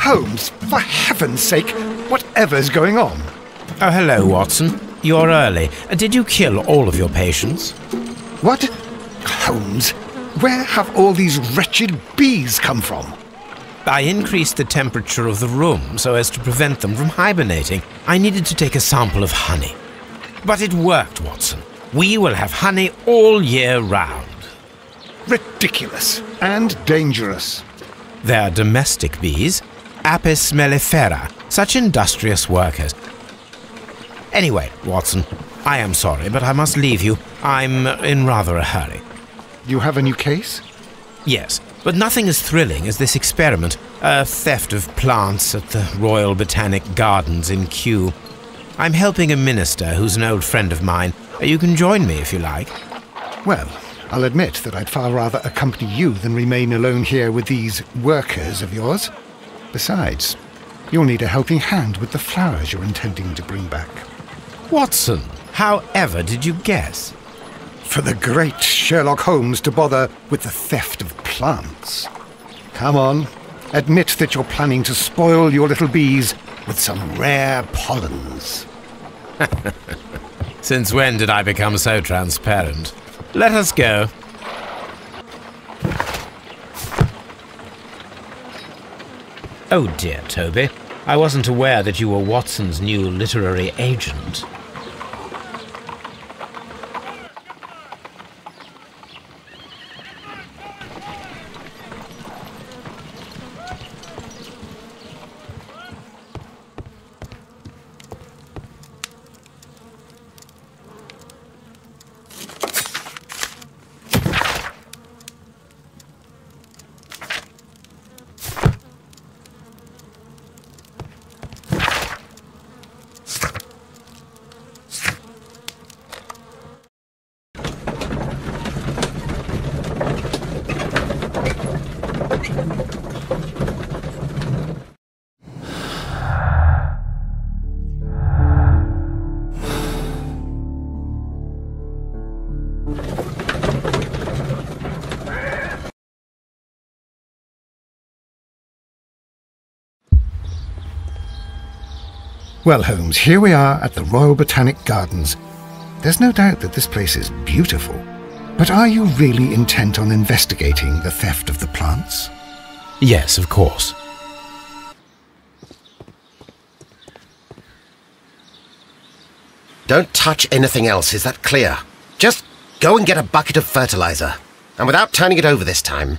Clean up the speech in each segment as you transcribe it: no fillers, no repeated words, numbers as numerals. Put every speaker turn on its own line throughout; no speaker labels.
Holmes, for heaven's sake, whatever's going on?
Oh, hello, Watson. You're early. Did you kill all of your patients?
What? Holmes, where have all these wretched bees come from?
I increased the temperature of the room so as to prevent them from hibernating. I needed to take a sample of honey. But it worked, Watson. We will have honey all year round.
Ridiculous and dangerous.
They're domestic bees, Apis mellifera, such industrious workers. Anyway, Watson, I am sorry, but I must leave you. I'm in rather a hurry.
You have a new case?
Yes, but nothing as thrilling as this experiment, a theft of plants at the Royal Botanic Gardens in Kew. I'm helping a minister who's an old friend of mine. You can join me if you like.
Well, I'll admit that I'd far rather accompany you than remain alone here with these workers of yours. Besides, you'll need a helping hand with the flowers you're intending to bring back.
Watson, however did you guess?
For the great Sherlock Holmes to bother with the theft of plants. Come on, admit that you're planning to spoil your little bees with some rare pollens.
Since when did I become so transparent? Let us go. Oh dear, Toby. I wasn't aware that you were Watson's new literary agent.
Well, Holmes, here we are at the Royal Botanic Gardens. There's no doubt that this place is beautiful. But are you really intent on investigating the theft of the plants?
Yes, of course.
Don't touch anything else, is that clear? Just go and get a bucket of fertilizer. And without turning it over this time.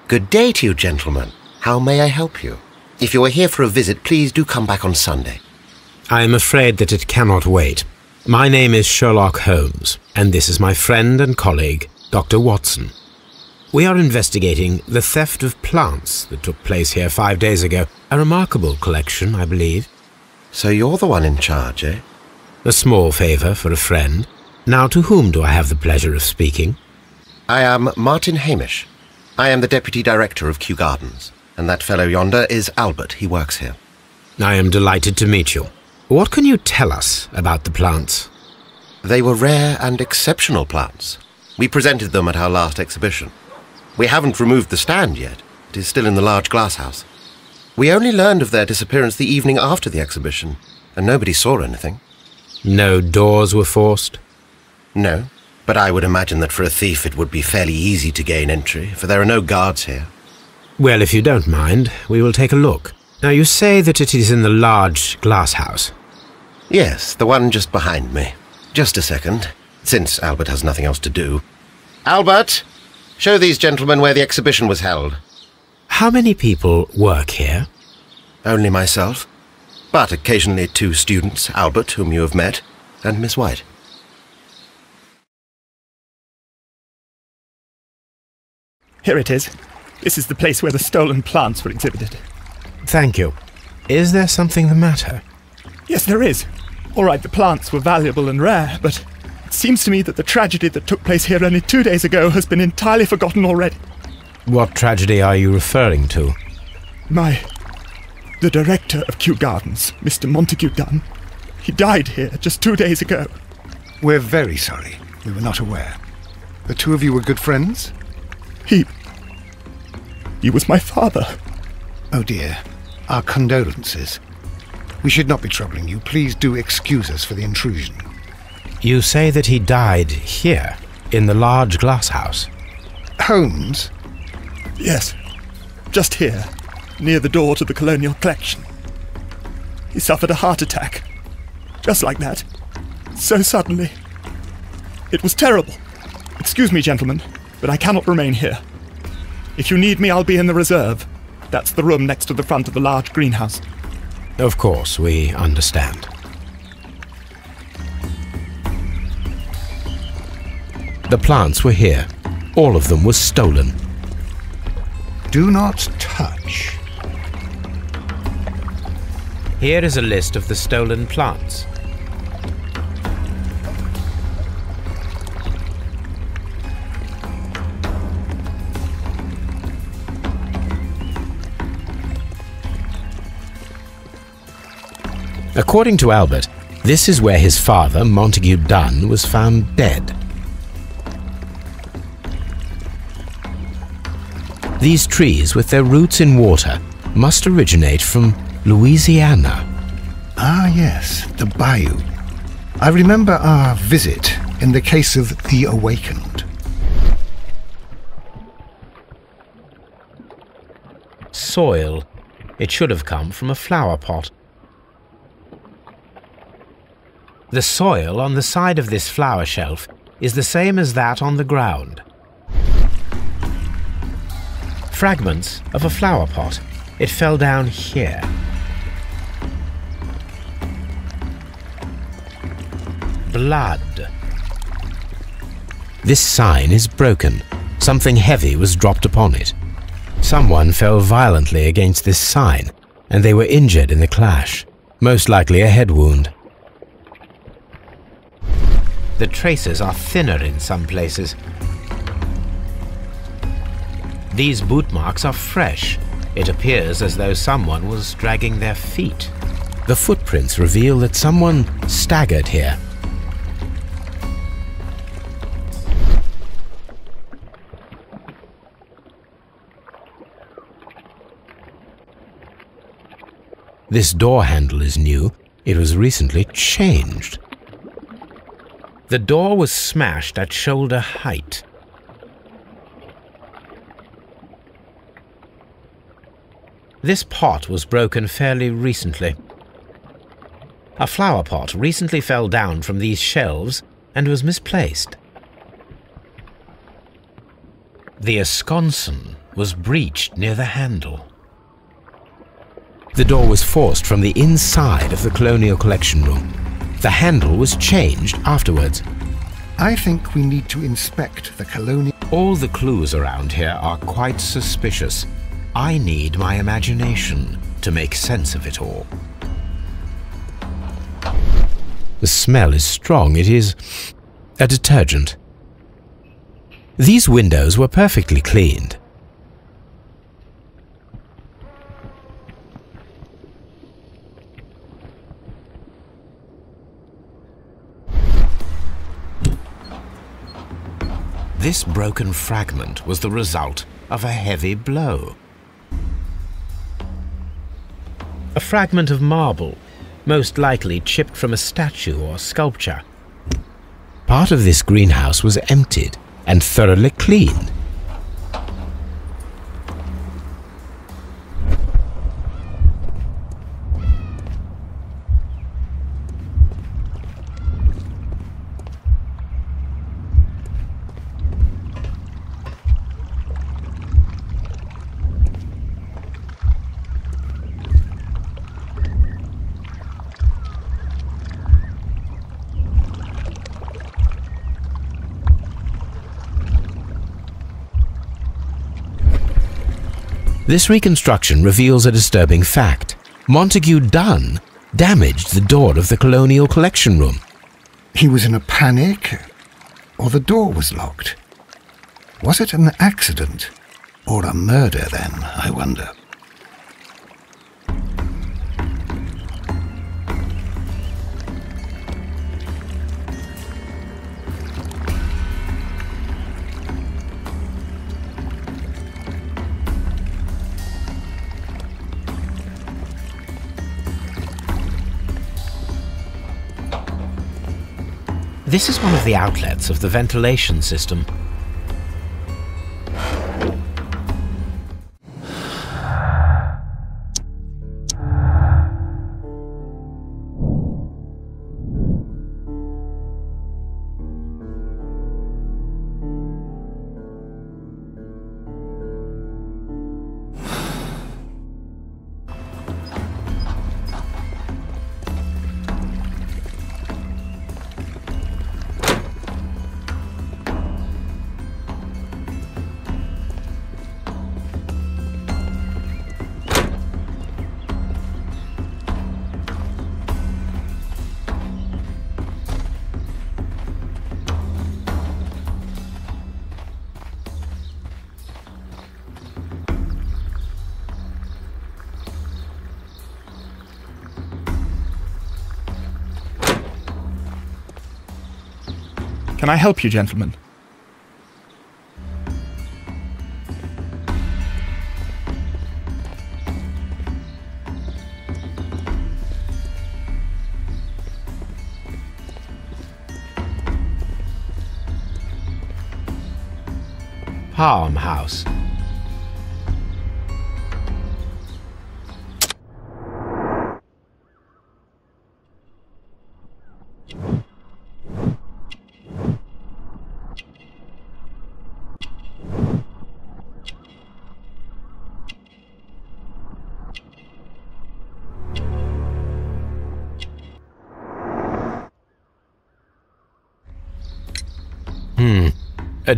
Good day to you, gentlemen. How may I help you? If you are here for a visit, please do come back on Sunday.
I am afraid that it cannot wait. My name is Sherlock Holmes, and this is my friend and colleague, Dr. Watson. We are investigating the theft of plants that took place here 5 days ago. A remarkable collection, I believe.
So you're the one in charge, eh?
A small favour for a friend. Now, to whom do I have the pleasure of speaking?
I am Martin Hamish. I am the Deputy Director of Kew Gardens. And that fellow yonder is Albert. He works here.
I am delighted to meet you. What can you tell us about the plants?
They were rare and exceptional plants. We presented them at our last exhibition. We haven't removed the stand yet. It is still in the large glasshouse. We only learned of their disappearance the evening after the exhibition, and nobody saw anything.
No doors were forced?
No, but I would imagine that for a thief it would be fairly easy to gain entry, for there are no guards here.
Well, if you don't mind, we will take a look. Now, you say that it is in the large glasshouse.
Yes, the one just behind me. Just a second, since Albert has nothing else to do. Albert, show these gentlemen where the exhibition was held.
How many people work here?
Only myself, but occasionally 2 students, Albert, whom you have met, and Miss White.
Here it is. This is the place where the stolen plants were exhibited.
Thank you. Is there something the matter?
Yes, there is. All right, the plants were valuable and rare, but it seems to me that the tragedy that took place here only 2 days ago has been entirely forgotten already.
What tragedy are you referring to?
The director of Kew Gardens, Mr. Montague Dunn, he died here just 2 days ago.
We're very sorry. We were not aware. The two of you were good friends?
He was my father.
Oh dear. Our condolences. We should not be troubling you. Please do excuse us for the intrusion.
You say that he died here, in the large glass house?
Holmes?
Yes, just here, near the door to the colonial collection. He suffered a heart attack. Just like that. So suddenly. It was terrible. Excuse me, gentlemen, but I cannot remain here. If you need me, I'll be in the reserve. That's the room next to the front of the large greenhouse.
Of course, we understand. The plants were here. All of them were stolen.
Do not touch.
Here is a list of the stolen plants. According to Albert, this is where his father, Montague Dunn, was found dead. These trees, with their roots in water, must originate from Louisiana.
Ah, yes, the bayou. I remember our visit in the case of the Awakened.
Soil. It should have come from a flower pot. The soil on the side of this flower shelf is the same as that on the ground. Fragments of a flower pot. It fell down here. Blood. This sign is broken. Something heavy was dropped upon it. Someone fell violently against this sign, and they were injured in the clash, most likely a head wound. The traces are thinner in some places. These boot marks are fresh. It appears as though someone was dragging their feet. The footprints reveal that someone staggered here. This door handle is new. It was recently changed. The door was smashed at shoulder height. This pot was broken fairly recently. A flower pot recently fell down from these shelves and was misplaced. The esconsson was breached near the handle. The door was forced from the inside of the Colonial Collection Room. The handle was changed afterwards.
I think we need to inspect the colonial...
All the clues around here are quite suspicious. I need my imagination to make sense of it all. The smell is strong. It is a detergent. These windows were perfectly cleaned. This broken fragment was the result of a heavy blow. A fragment of marble, most likely chipped from a statue or sculpture. Part of this greenhouse was emptied and thoroughly cleaned. This reconstruction reveals a disturbing fact. Montague Dunn damaged the door of the Colonial Collection Room.
He was in a panic, or the door was locked. Was it an accident, or a murder then, I wonder?
This is one of the outlets of the ventilation system.
Can I help you, gentlemen?
Farmhouse.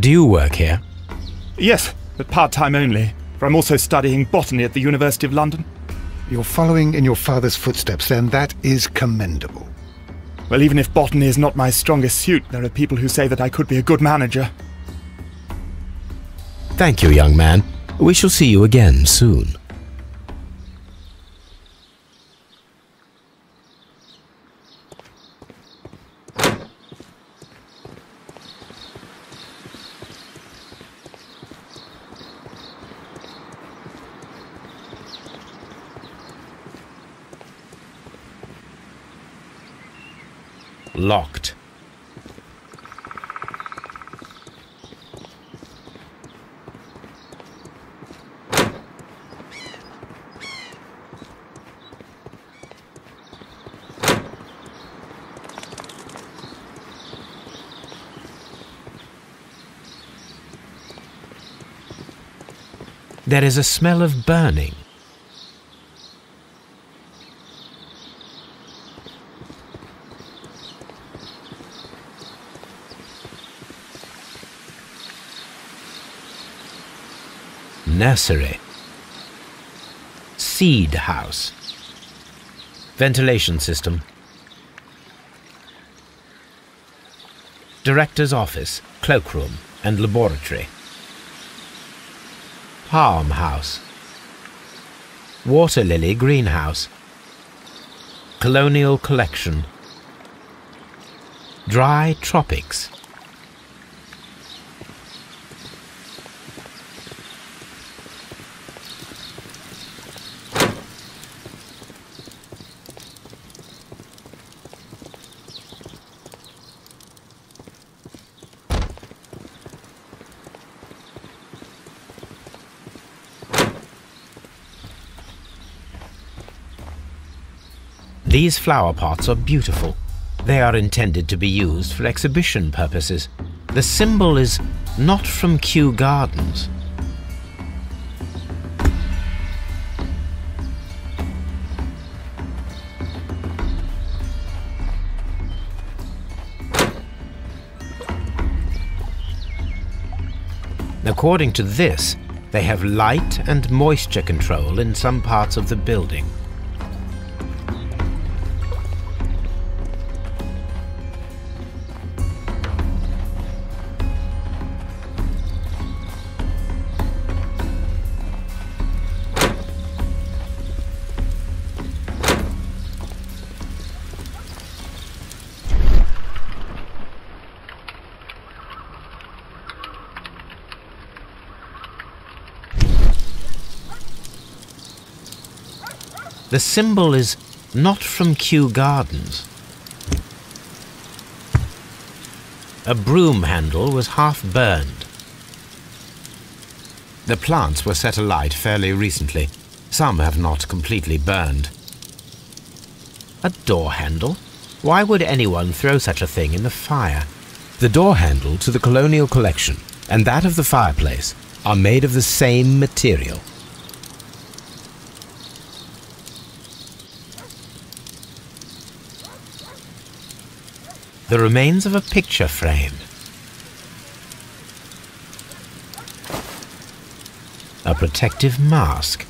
Do you work here?
Yes, but part-time only, for I'm also studying botany at the University of London.
You're following in your father's footsteps, then. That is commendable.
Well, even if botany is not my strongest suit, there are people who say that I could be a good manager.
Thank you, young man. We shall see you again soon. Locked. There is a smell of burning. Nursery. Seed house. Ventilation system. Director's office, cloakroom and laboratory. Farmhouse. Water lily greenhouse. Colonial collection. Dry tropics. These flower pots are beautiful. They are intended to be used for exhibition purposes. The symbol is not from Kew Gardens. According to this, they have light and moisture control in some parts of the building. The symbol is not from Kew Gardens. A broom handle was half burned. The plants were set alight fairly recently. Some have not completely burned. A door handle? Why would anyone throw such a thing in the fire? The door handle to the colonial collection and that of the fireplace are made of the same material. The remains of a picture frame. A protective mask.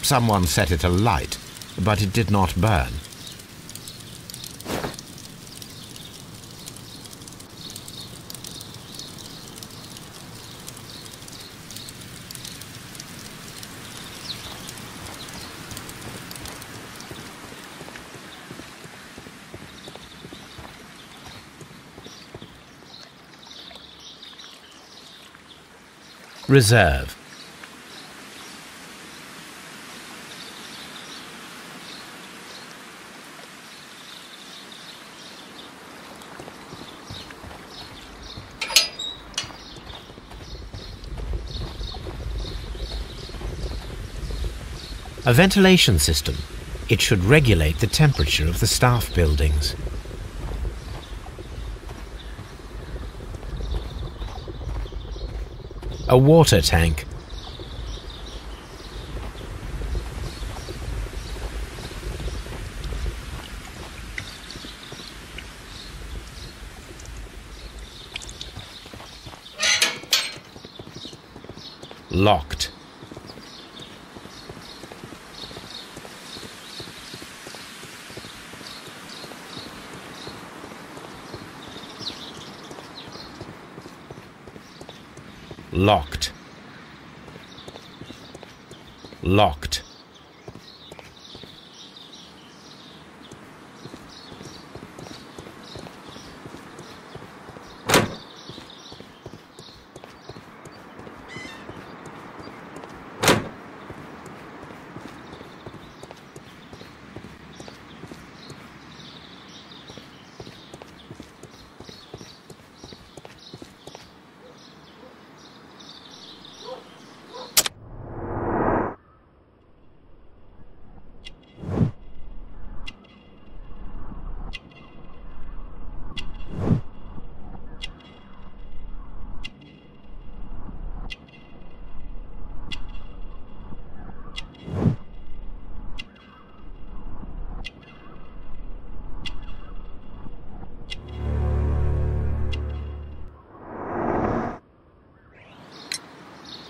Someone set it alight, but it did not burn. Reserve. A ventilation system. It should regulate the temperature of the staff buildings. A water tank. Locked. Locked. Locked.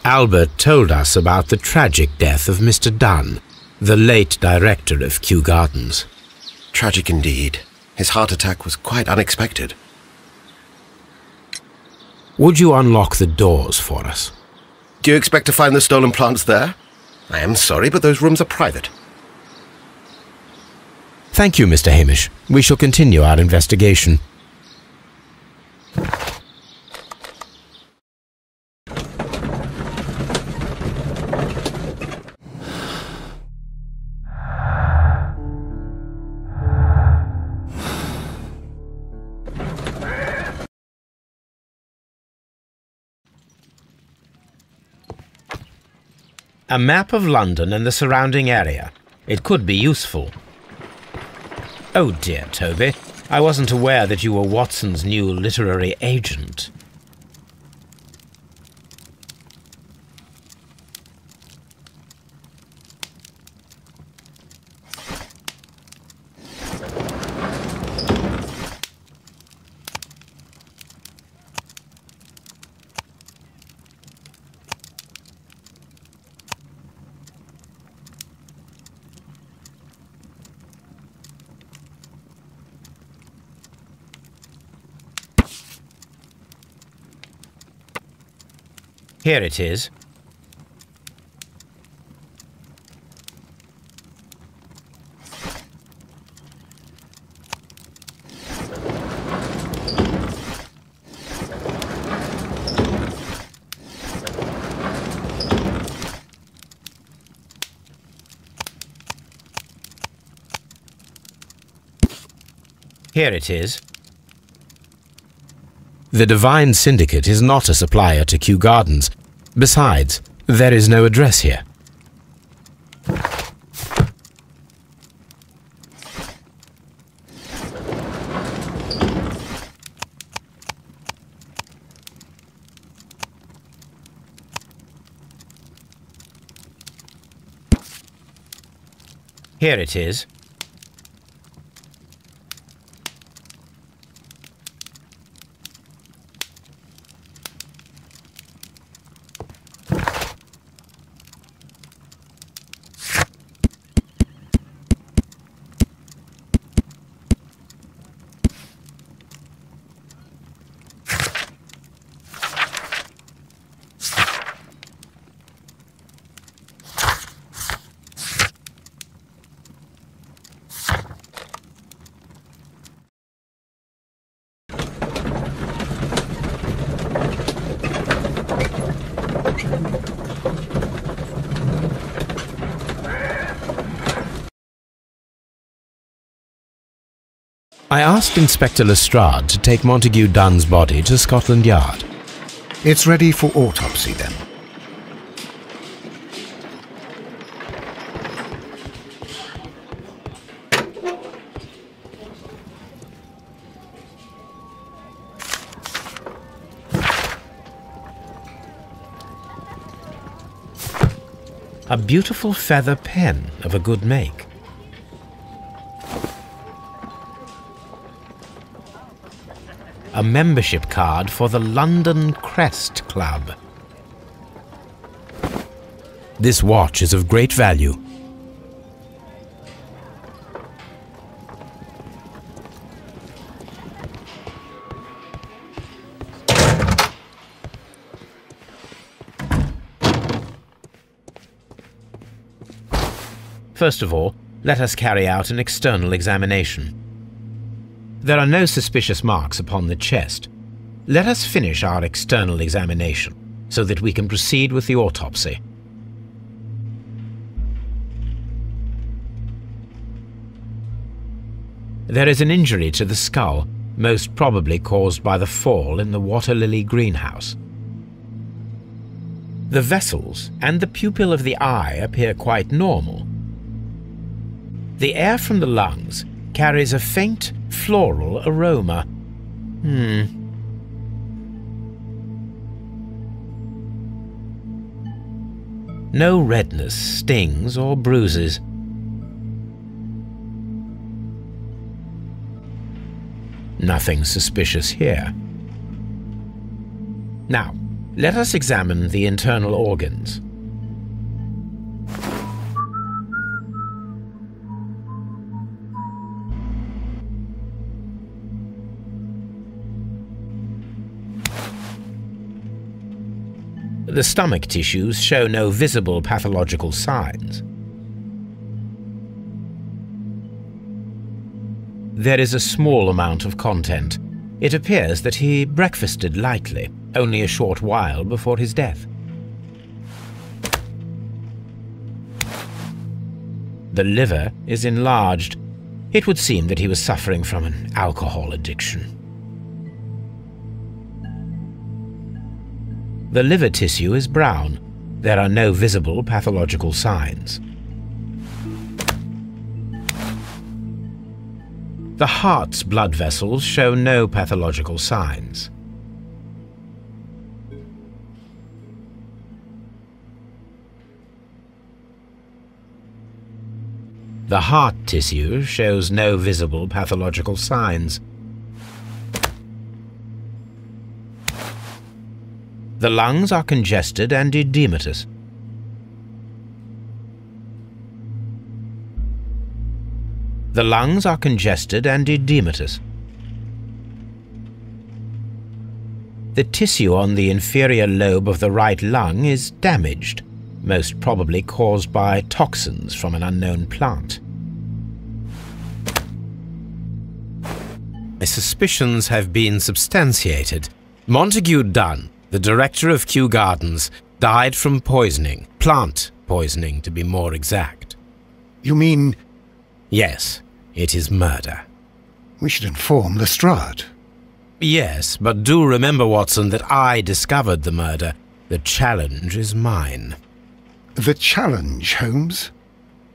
Albert told us about the tragic death of Mr. Dunn, the late director of Kew Gardens.
Tragic indeed. His heart attack was quite unexpected.
Would you unlock the doors for us?
Do you expect to find the stolen plants there? I am sorry, but those rooms are private.
Thank you, Mr. Hamish. We shall continue our investigation. A map of London and the surrounding area. It could be useful. Oh dear, Toby. I wasn't aware that you were Watson's new literary agent. Here it is. Here it is. The Divine Syndicate is not a supplier to Kew Gardens. Besides, there is no address here. Here it is. I asked Inspector Lestrade to take Montague Dunn's body to Scotland Yard.
It's ready for autopsy, then.
A beautiful feather pen of a good make. A membership card for the London Crest Club. This watch is of great value. First of all, let us carry out an external examination. There are no suspicious marks upon the chest. Let us finish our external examination so that we can proceed with the autopsy. There is an injury to the skull, most probably caused by the fall in the water lily greenhouse. The vessels and the pupil of the eye appear quite normal. The air from the lungs carries a faint floral aroma. No redness, stings, or bruises. Nothing suspicious here. Now, let us examine the internal organs. The stomach tissues show no visible pathological signs. There is a small amount of content. It appears that he breakfasted lightly, only a short while before his death. The liver is enlarged. It would seem that he was suffering from an alcohol addiction. The liver tissue is brown. There are no visible pathological signs. The heart's blood vessels show no pathological signs. The heart tissue shows no visible pathological signs. The lungs are congested and edematous. The lungs are congested and edematous. The tissue on the inferior lobe of the right lung is damaged, most probably caused by toxins from an unknown plant. My suspicions have been substantiated. Montague Dunn, the director of Kew Gardens, died from poisoning, plant poisoning to be more exact.
You mean...
Yes, it is murder.
We should inform Lestrade.
Yes, but do remember, Watson, that I discovered the murder. The challenge is mine.
The challenge, Holmes?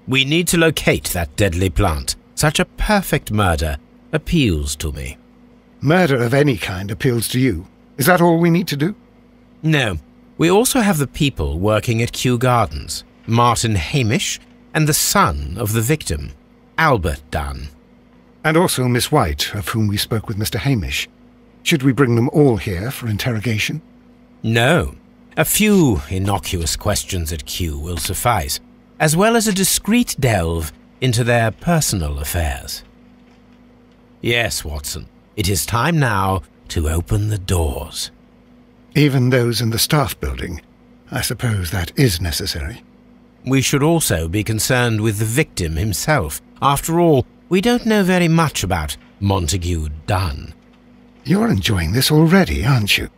We need to locate that deadly plant. Such a perfect murder appeals to me.
Murder of any kind appeals to you. Is that all we need to do?
No. We also have the people working at Kew Gardens. Martin Hamish and the son of the victim, Albert Dunn.
And also Miss White, of whom we spoke with Mr. Hamish. Should we bring them all here for interrogation?
No. A few innocuous questions at Kew will suffice, as well as a discreet delve into their personal affairs. Yes, Watson, it is time now to open the doors.
Even those in the staff building? I suppose that is necessary.
We should also be concerned with the victim himself. After all, we don't know very much about Montague Dunn.
You're enjoying this already, aren't you?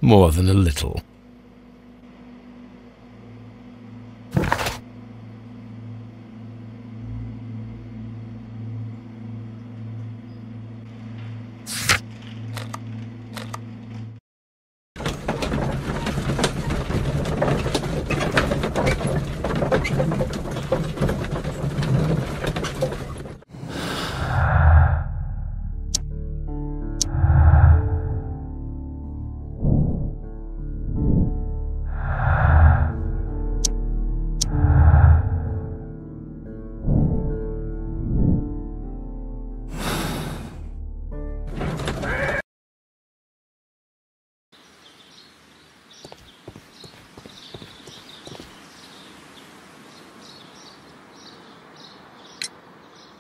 More than a little.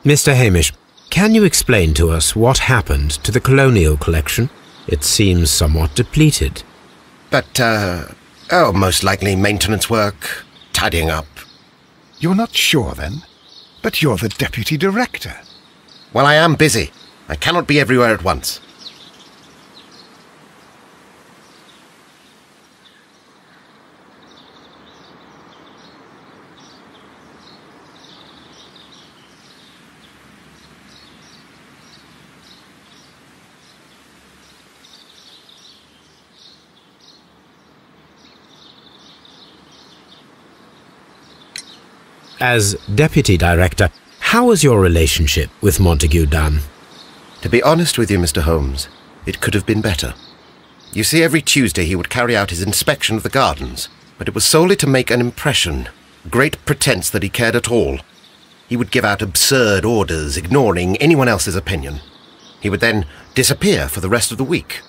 Mr. Hamish, can you explain to us what happened to the colonial collection? It seems somewhat depleted.
But, most likely maintenance work, tidying up.
You're not sure, then? But you're the deputy director.
Well, I am busy. I cannot be everywhere at once.
As deputy director, how was your relationship with Montague Dunn?
To be honest with you, Mr. Holmes, it could have been better. You see, every Tuesday he would carry out his inspection of the gardens, but it was solely to make an impression, great pretense that he cared at all. He would give out absurd orders, ignoring anyone else's opinion. He would then disappear for the rest of the week.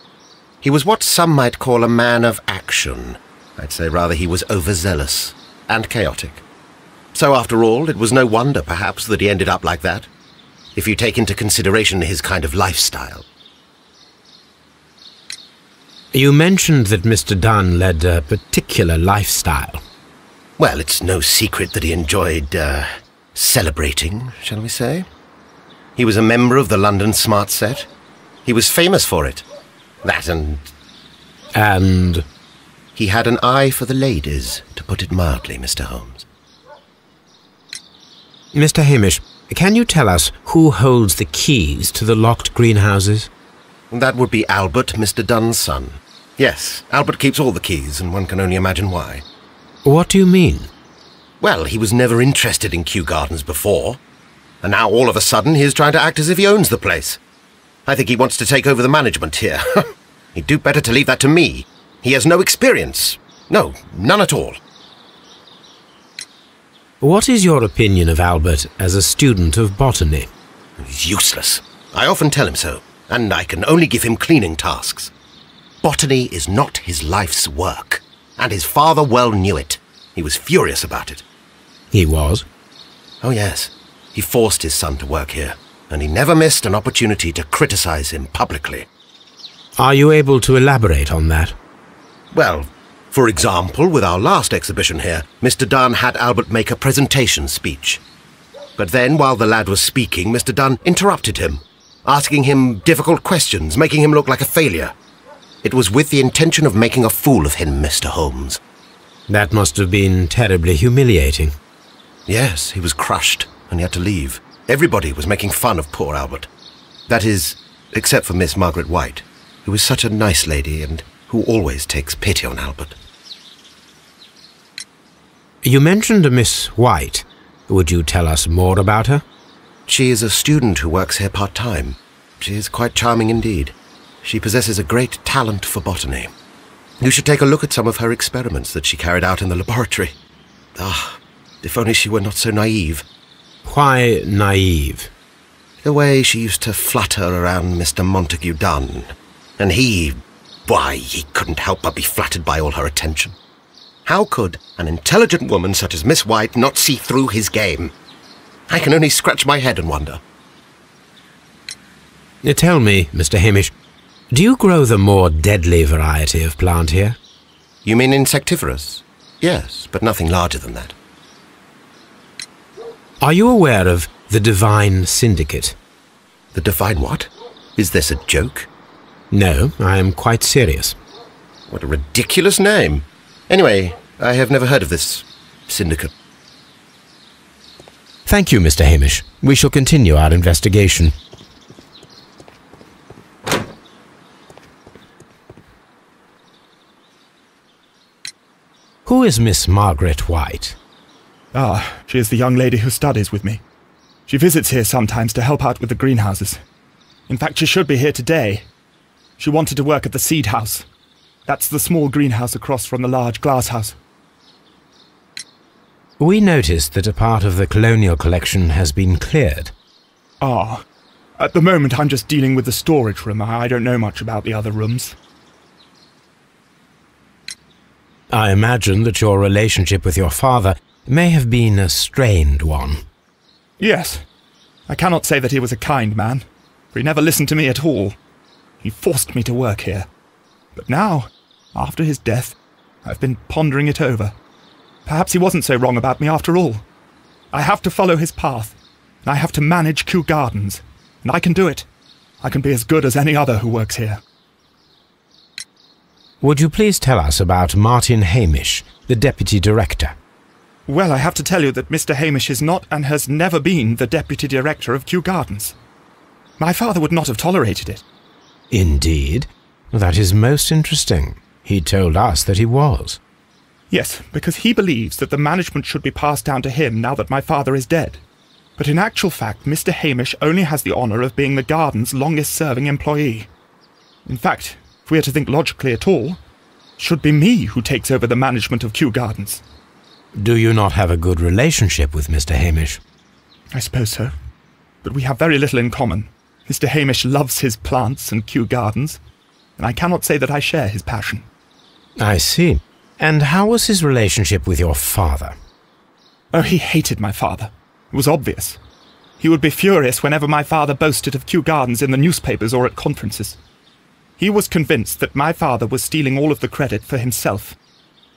He was what some might call a man of action. I'd say rather he was overzealous and chaotic. So after all, it was no wonder, perhaps, that he ended up like that, if you take into consideration his kind of lifestyle.
You mentioned that Mr. Dunn led a particular lifestyle.
Well, it's no secret that he enjoyed, celebrating, shall we say. He was a member of the London Smart Set. He was famous for it. That and...
And?
He had an eye for the ladies, to put it mildly, Mr. Holmes.
Mr. Hamish, can you tell us who holds the keys to the locked greenhouses?
That would be Albert, Mr. Dunn's son. Yes, Albert keeps all the keys, and one can only imagine why.
What do you mean?
Well, he was never interested in Kew Gardens before, and now all of a sudden he is trying to act as if he owns the place. I think he wants to take over the management here. He'd do better to leave that to me. He has no experience. No, none at all.
What is your opinion of Albert as a student of botany?
He's useless. I often tell him so, and I can only give him cleaning tasks. Botany is not his life's work, and his father well knew it. He was furious about it.
He was?
Oh yes. He forced his son to work here, and he never missed an opportunity to criticize him publicly.
Are you able to elaborate on that?
Well, for example, with our last exhibition here, Mr. Dunn had Albert make a presentation speech. But then, while the lad was speaking, Mr. Dunn interrupted him, asking him difficult questions, making him look like a failure. It was with the intention of making a fool of him, Mr. Holmes.
That must have been terribly humiliating.
Yes, he was crushed, and he had to leave. Everybody was making fun of poor Albert. That is, except for Miss Margaret White, who is such a nice lady and who always takes pity on Albert.
You mentioned a Miss White. Would you tell us more about her?
She is a student who works here part-time. She is quite charming indeed. She possesses a great talent for botany. You should take a look at some of her experiments that she carried out in the laboratory. Ah, if only she were not so naive.
Why naive?
The way she used to flutter around Mr. Montague Dunn. And why, he couldn't help but be flattered by all her attention. How could an intelligent woman such as Miss White not see through his game? I can only scratch my head and wonder.
Tell me, Mr. Hamish, do you grow the more deadly variety of plant here?
You mean insectivorous? Yes, but nothing larger than that.
Are you aware of the Divine Syndicate?
The Divine what? Is this a joke?
No, I am quite serious.
What a ridiculous name. Anyway, I have never heard of this syndicate.
Thank you, Mr. Hamish. We shall continue our investigation. Who is Miss Margaret White?
Ah, she is the young lady who studies with me. She visits here sometimes to help out with the greenhouses. In fact, she should be here today. She wanted to work at the seed house. That's the small greenhouse across from the large glass house.
We noticed that a part of the colonial collection has been cleared.
Ah, at the moment I'm just dealing with the storage room. I don't know much about the other rooms.
I imagine that your relationship with your father may have been a strained one.
Yes. I cannot say that he was a kind man, for he never listened to me at all. He forced me to work here. But now, after his death, I've been pondering it over. Perhaps he wasn't so wrong about me after all. I have to follow his path, and I have to manage Kew Gardens, and I can do it. I can be as good as any other who works here.
Would you please tell us about Martin Hamish, the Deputy Director?
Well, I have to tell you that Mr. Hamish is not and has never been the Deputy Director of Kew Gardens. My father would not have tolerated it.
Indeed? That is most interesting. He told us that he was.
Yes, because he believes that the management should be passed down to him now that my father is dead. But in actual fact, Mr. Hamish only has the honour of being the garden's longest-serving employee. In fact, if we are to think logically at all, it should be me who takes over the management of Kew Gardens.
Do you not have a good relationship with Mr. Hamish?
I suppose so. But we have very little in common. Mr. Hamish loves his plants and Kew Gardens, and I cannot say that I share his passion.
I see. And how was his relationship with your father?
Oh, he hated my father. It was obvious. He would be furious whenever my father boasted of Kew Gardens in the newspapers or at conferences. He was convinced that my father was stealing all of the credit for himself.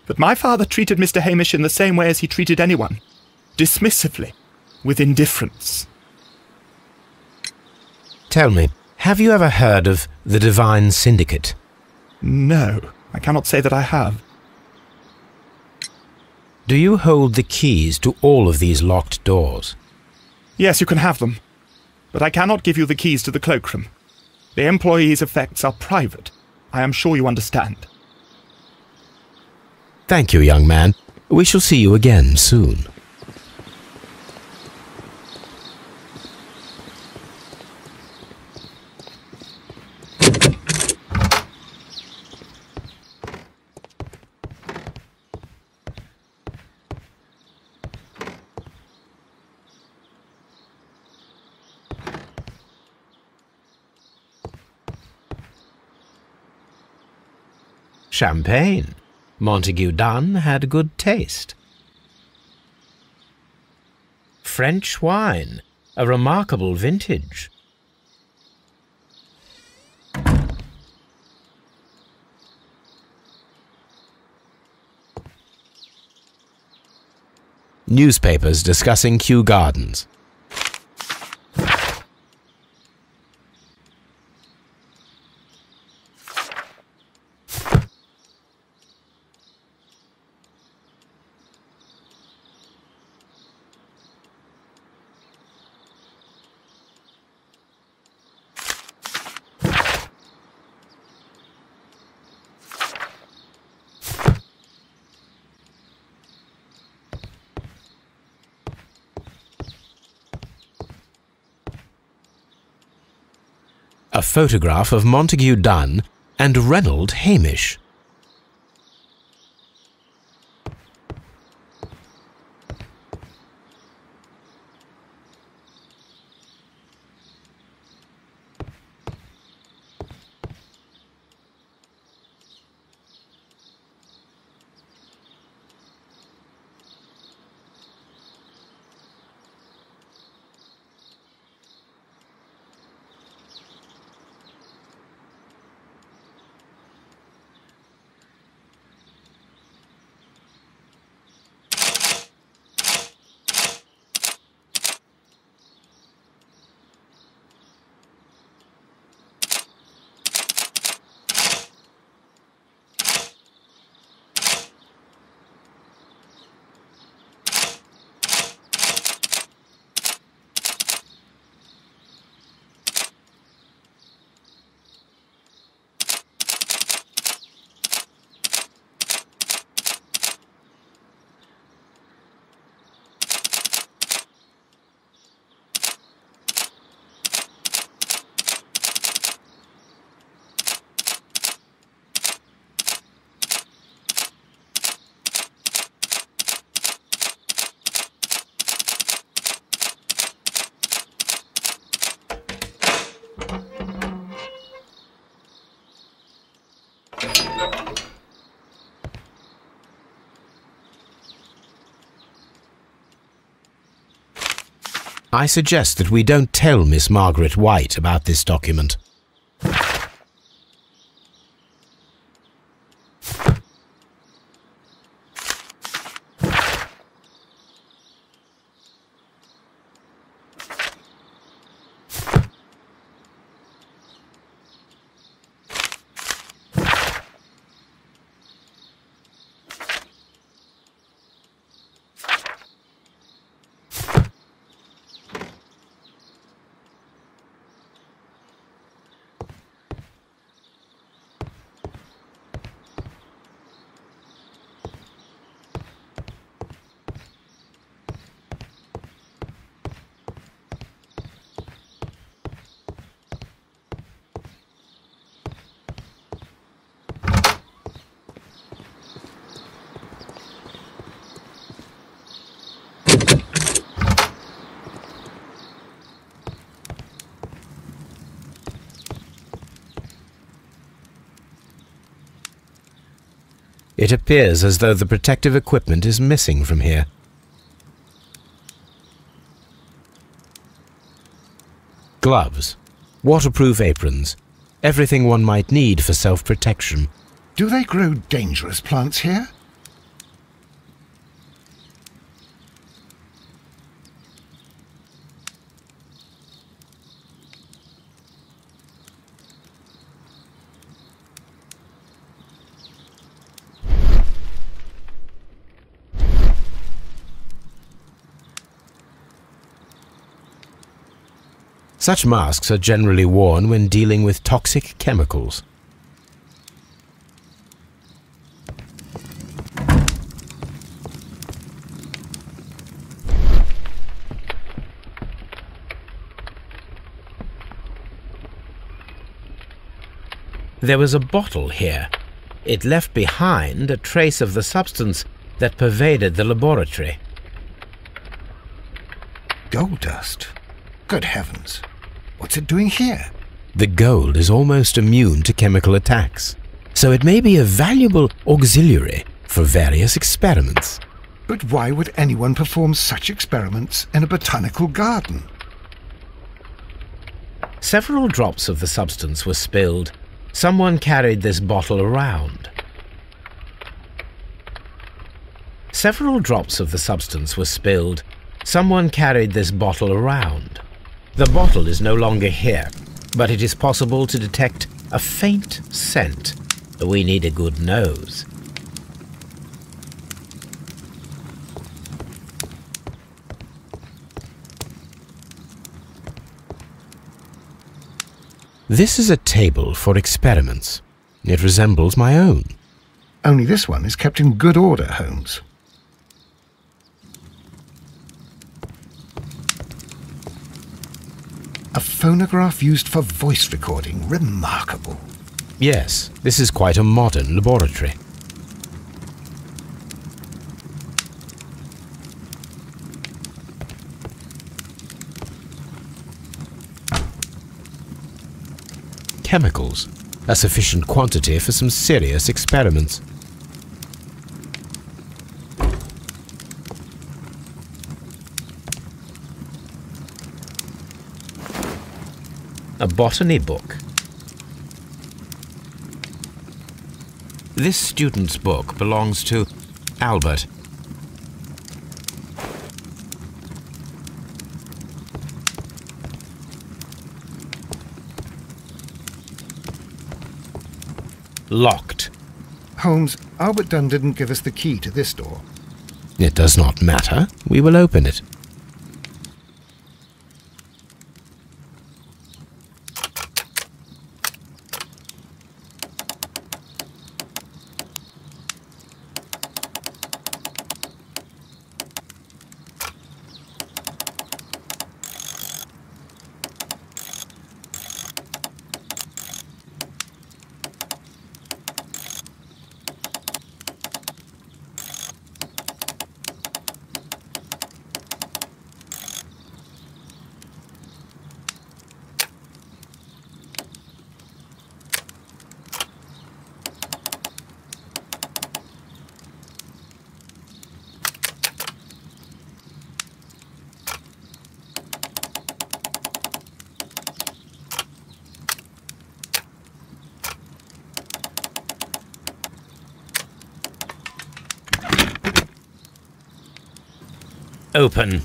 But my father treated Mr. Hamish in the same way as he treated anyone. Dismissively. With indifference.
Tell me, have you ever heard of the Divine Syndicate?
No, I cannot say that I have.
Do you hold the keys to all of these locked doors?
Yes, you can have them. But I cannot give you the keys to the cloakroom. The employees' effects are private. I am sure you understand.
Thank you, young man. We shall see you again soon. Champagne. Montague Dunn had good taste. French wine, a remarkable vintage. Newspapers discussing Kew Gardens. photograph of Montague Dunn and Reynold Hamish. I suggest that we don't tell Miss Margaret White about this document. It appears as though the protective equipment is missing from here. Gloves, waterproof aprons, everything one might need for self-protection.
Do they grow dangerous plants here?
Such masks are generally worn when dealing with toxic chemicals. There was a bottle here. It left behind a trace of the substance that pervaded the laboratory.
Gold dust? Good heavens. What's it doing here?
The gold is almost immune to chemical attacks, so it may be a valuable auxiliary for various experiments.
But why would anyone perform such experiments in a botanical garden?
Several drops of the substance were spilled. Someone carried this bottle around. Several drops of the substance were spilled. Someone carried this bottle around. The bottle is no longer here, but it is possible to detect a faint scent. We need a good nose. This is a table for experiments. It resembles my own.
Only this one is kept in good order, Holmes. A phonograph used for voice recording. Remarkable.
Yes, this is quite a modern laboratory. Chemicals, a sufficient quantity for some serious experiments. A botany book. This student's book belongs to Albert. Locked.
Holmes, Albert Dunn didn't give us the key to this door.
It does not matter. We will open it. Open.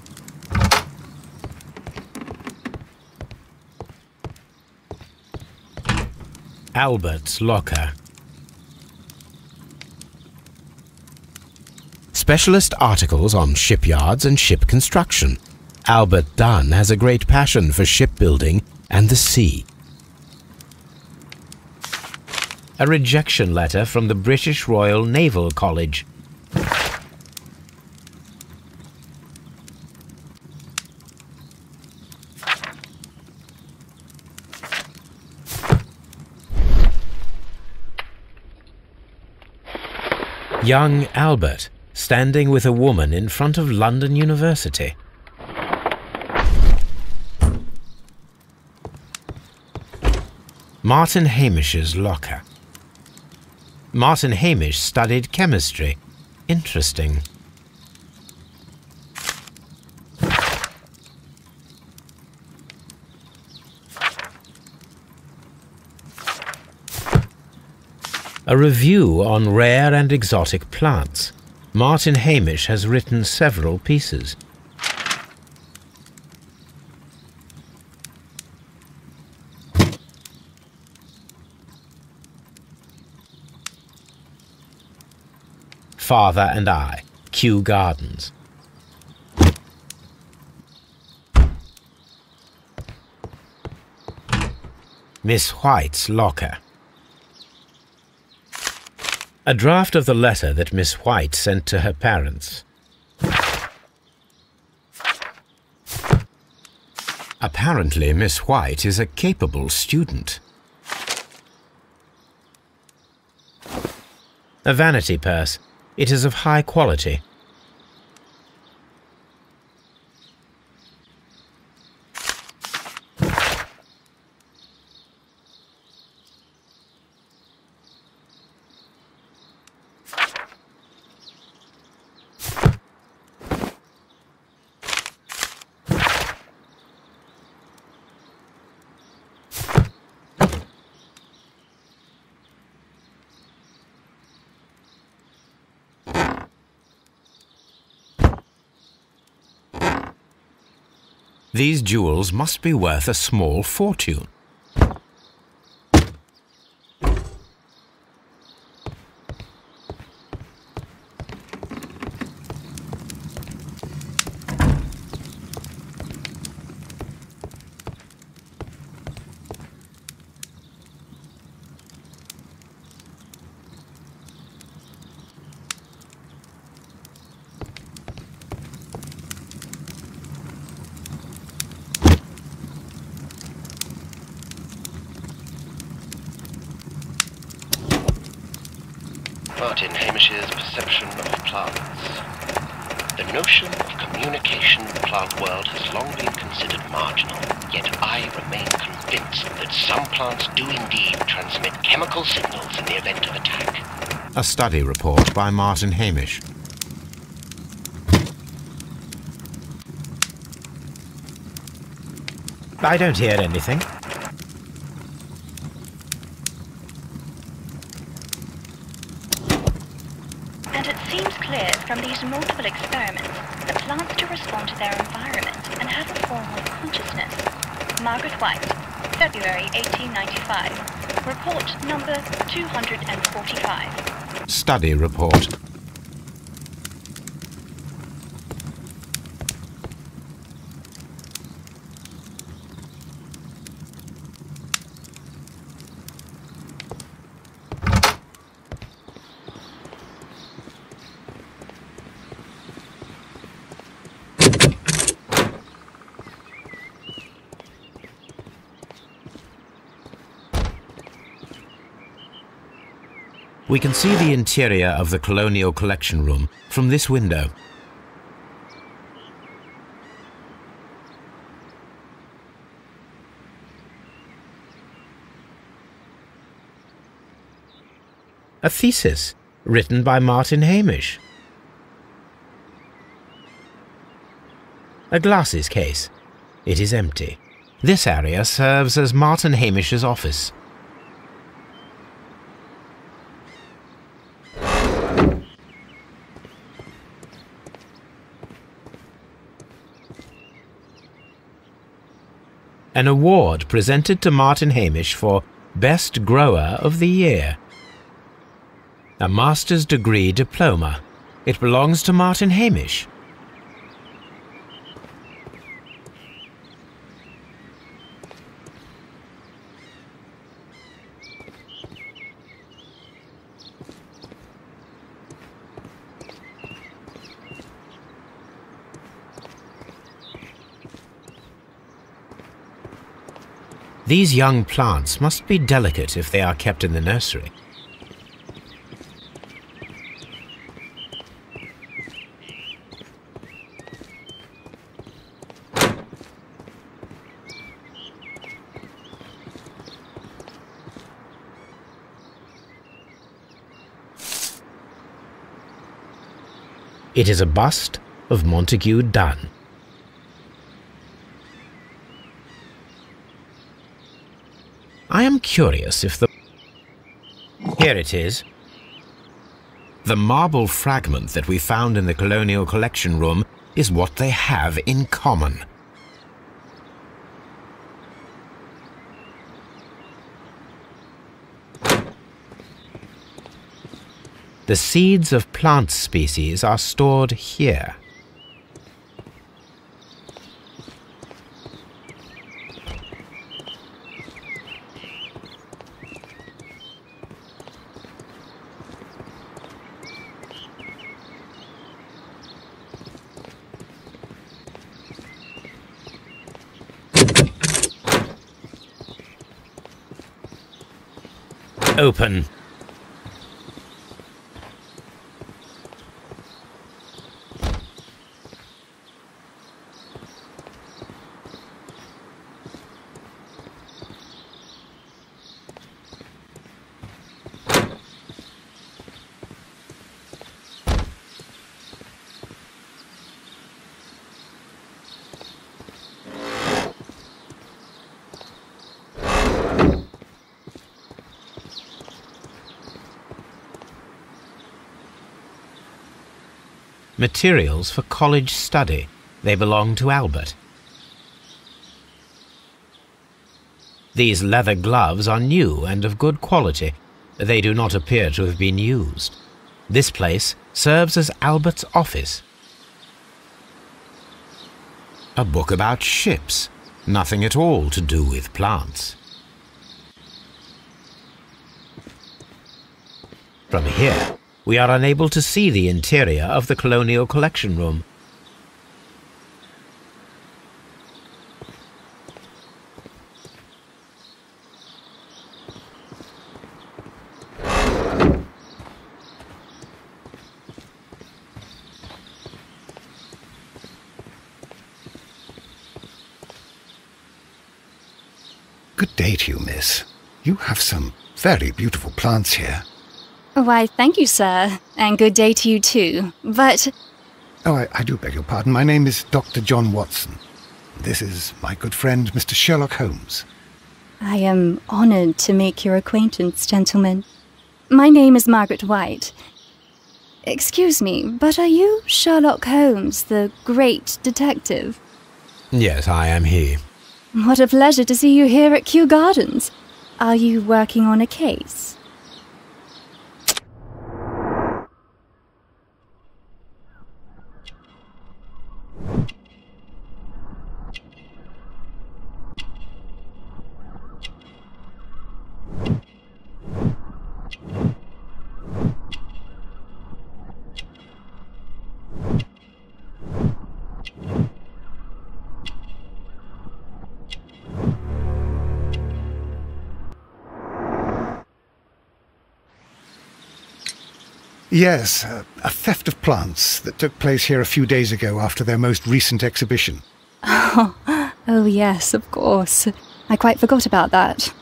Albert's locker. Specialist articles on shipyards and ship construction. Albert Dunn has a great passion for shipbuilding and the sea. A rejection letter from the British Royal Naval College. Young Albert, standing with a woman in front of London University. Martin Hamish's locker. Martin Hamish studied chemistry. Interesting. A review on rare and exotic plants. Martin Hamish has written several pieces. Father and I, Kew Gardens. Miss White's locker. A draft of the letter that Miss White sent to her parents. Apparently, Miss White is a capable student. A vanity purse. It is of high quality. These jewels must be worth a small fortune.
Martin Hamish's perception of plants. The notion of communication in the plant world has long been considered marginal, yet I remain convinced that some plants do indeed transmit chemical signals in the event of attack.
A study report by Martin Hamish. I don't hear anything.
And it seems clear from these multiple experiments that plants do respond to their environment and have a form of consciousness. Margaret White, February 1895. Report number 245.
Study report. We can see the interior of the Colonial Collection Room from this window. A thesis written by Martin Hamish. A glasses case. It is empty. This area serves as Martin Hamish's office. An award presented to Martin Hamish for Best Grower of the Year. A master's degree diploma. It belongs to Martin Hamish. These young plants must be delicate if they are kept in the nursery. It is a bust of Montague Dunn. I am curious if the... Here it is. The marble fragment that we found in the Colonial Collection Room is what they have in common. The seeds of plant species are stored here. Open. Materials for college study. They belong to Albert. These leather gloves are new and of good quality. They do not appear to have been used. This place serves as Albert's office. A book about ships. Nothing at all to do with plants. From here, we are unable to see the interior of the Colonial Collection Room.
Good day to you, miss. You have some very beautiful plants here.
Why, thank you, sir, and good day to you too, but...
Oh, I do beg your pardon. My name is Dr. John Watson. This is my good friend, Mr. Sherlock Holmes.
I am honoured to make your acquaintance, gentlemen. My name is Margaret White. Excuse me, but are you Sherlock Holmes, the great detective?
Yes, I am he.
What a pleasure to see you here at Kew Gardens. Are you working on a case?
Yes, a theft of plants that took place here a few days ago after their most recent exhibition.
Oh yes, of course. I quite forgot about that.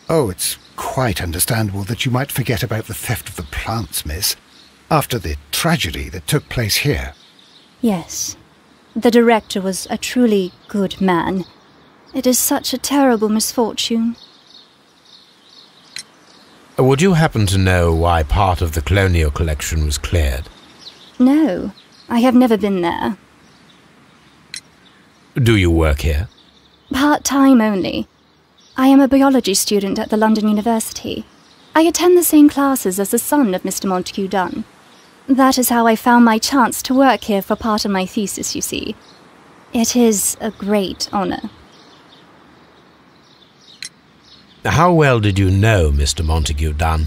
Oh, it's quite understandable that you might forget about the theft of the plants, miss, after the tragedy that took place here.
Yes. The director was a truly good man. It is such a terrible misfortune.
Would you happen to know why part of the colonial collection was cleared?
No, I have never been there.
Do you work here?
Part-time only. I am a biology student at the London University. I attend the same classes as the son of Mr. Montague Dunn. That is how I found my chance to work here for part of my thesis, you see. It is a great honour.
How well did you know Mr. Montague Dunn?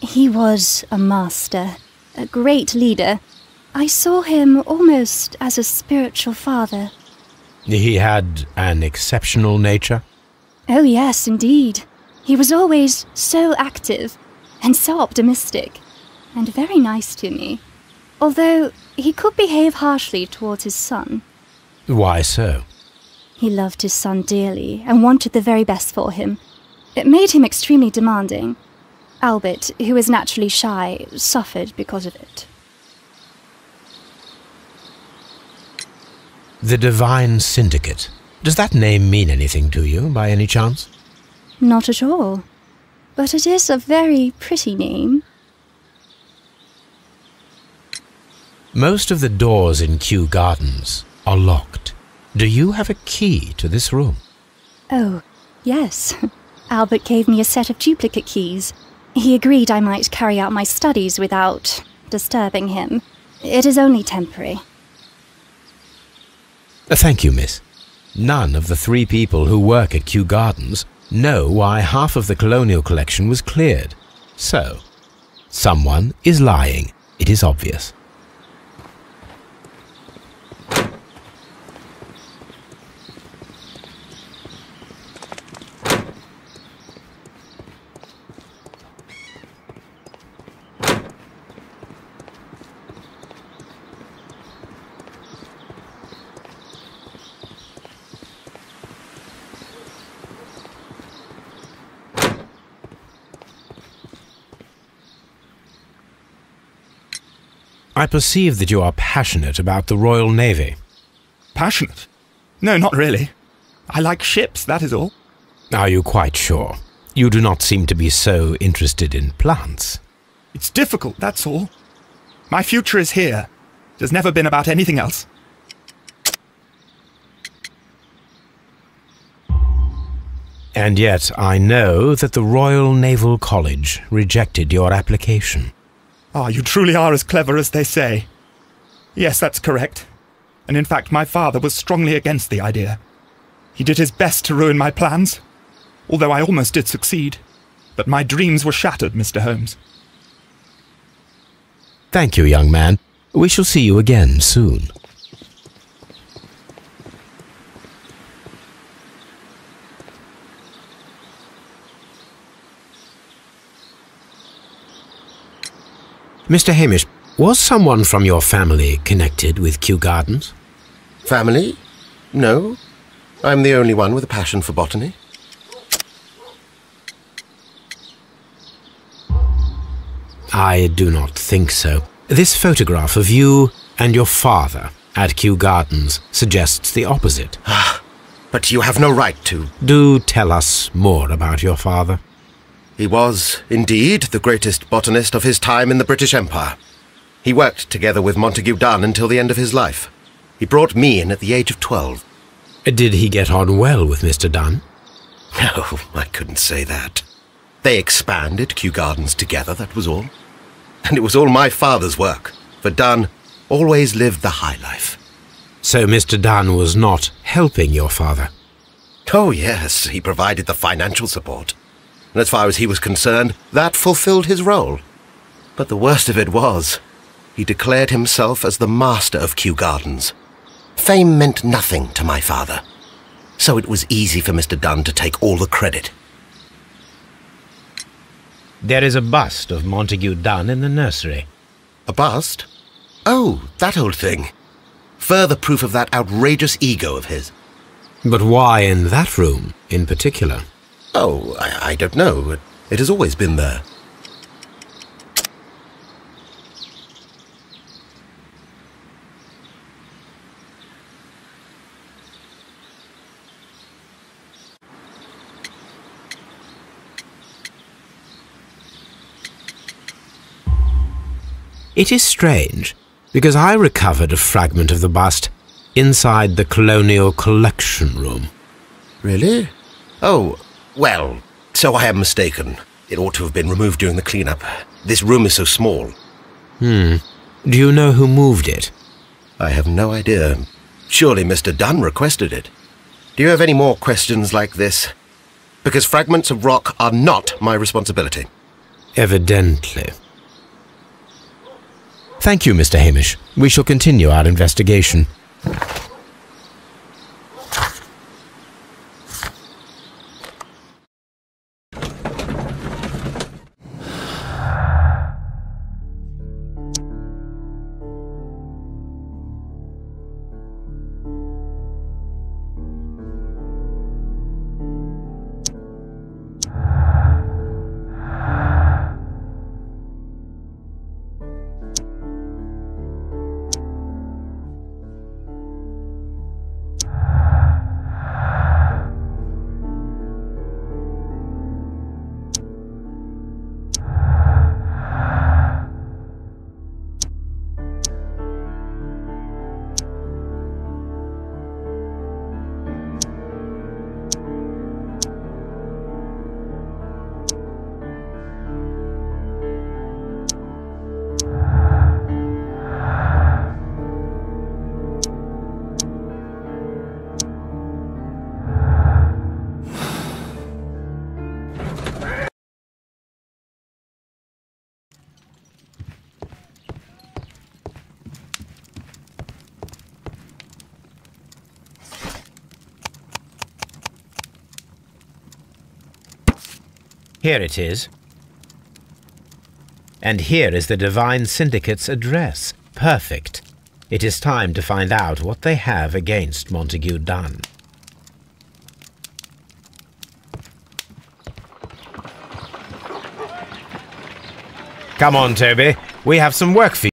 He was a master, a great leader. I saw him almost as a spiritual father.
He had an exceptional nature?
Oh yes, indeed. He was always so active and so optimistic, and very nice to me. Although he could behave harshly towards his son.
Why so?
He loved his son dearly and wanted the very best for him. It made him extremely demanding. Albert, who is naturally shy, suffered because of it.
The Divine Syndicate. Does that name mean anything to you, by any chance?
Not at all. But it is a very pretty name.
Most of the doors in Kew Gardens are locked. Do you have a key to this room?
Oh, yes. Albert gave me a set of duplicate keys. He agreed I might carry out my studies without disturbing him. It is only temporary.
Thank you, miss. None of the 3 people who work at Kew Gardens know why half of the colonial collection was cleared. So, someone is lying. It is obvious. I perceive that you are passionate about the Royal Navy.
Passionate? No, not really. I like ships, that is all.
Are you quite sure? You do not seem to be so interested in plants.
It's difficult, that's all. My future is here. It has never been about anything else.
And yet I know that the Royal Naval College rejected your application.
Ah, you truly are as clever as they say. Yes, that's correct. And in fact, my father was strongly against the idea. He did his best to ruin my plans, although I almost did succeed. But my dreams were shattered, Mr. Holmes.
Thank you, young man. We shall see you again soon. Mr. Hamish, was someone from your family connected with Kew Gardens?
Family? No. I'm the only one with a passion for botany.
I do not think so. This photograph of you and your father at Kew Gardens suggests the opposite.
But you have no right to.
Do tell us more about your father.
He was, indeed, the greatest botanist of his time in the British Empire. He worked together with Montague Dunn until the end of his life. He brought me in at the age of 12.
Did he get on well with Mr. Dunn?
No, I couldn't say that. They expanded Kew Gardens together, that was all. And it was all my father's work, for Dunn always lived the high life.
So Mr. Dunn was not helping your father?
Oh, yes, he provided the financial support. And as far as he was concerned, that fulfilled his role. But the worst of it was, he declared himself as the master of Kew Gardens. Fame meant nothing to my father, so it was easy for Mr. Dunn to take all the credit.
There is a bust of Montague Dunn in the nursery.
A bust? Oh, that old thing. Further proof of that outrageous ego of his.
But why in that room in particular?
Oh, I don't know. It has always been there.
It is strange, because I recovered a fragment of the bust inside the Colonial Collection Room.
Really? Oh, well, so I am mistaken. It ought to have been removed during the clean-up. This room is so small.
Do you know who moved it?
I have no idea. Surely Mr. Dunn requested it. Do you have any more questions like this? Because fragments of rock are not my responsibility.
Evidently. Thank you, Mr. Hamish. We shall continue our investigation. Here it is. And here is the Divine Syndicate's address. Perfect. It is time to find out what they have against Montague Dunn. Come on, Toby. We have some work for you.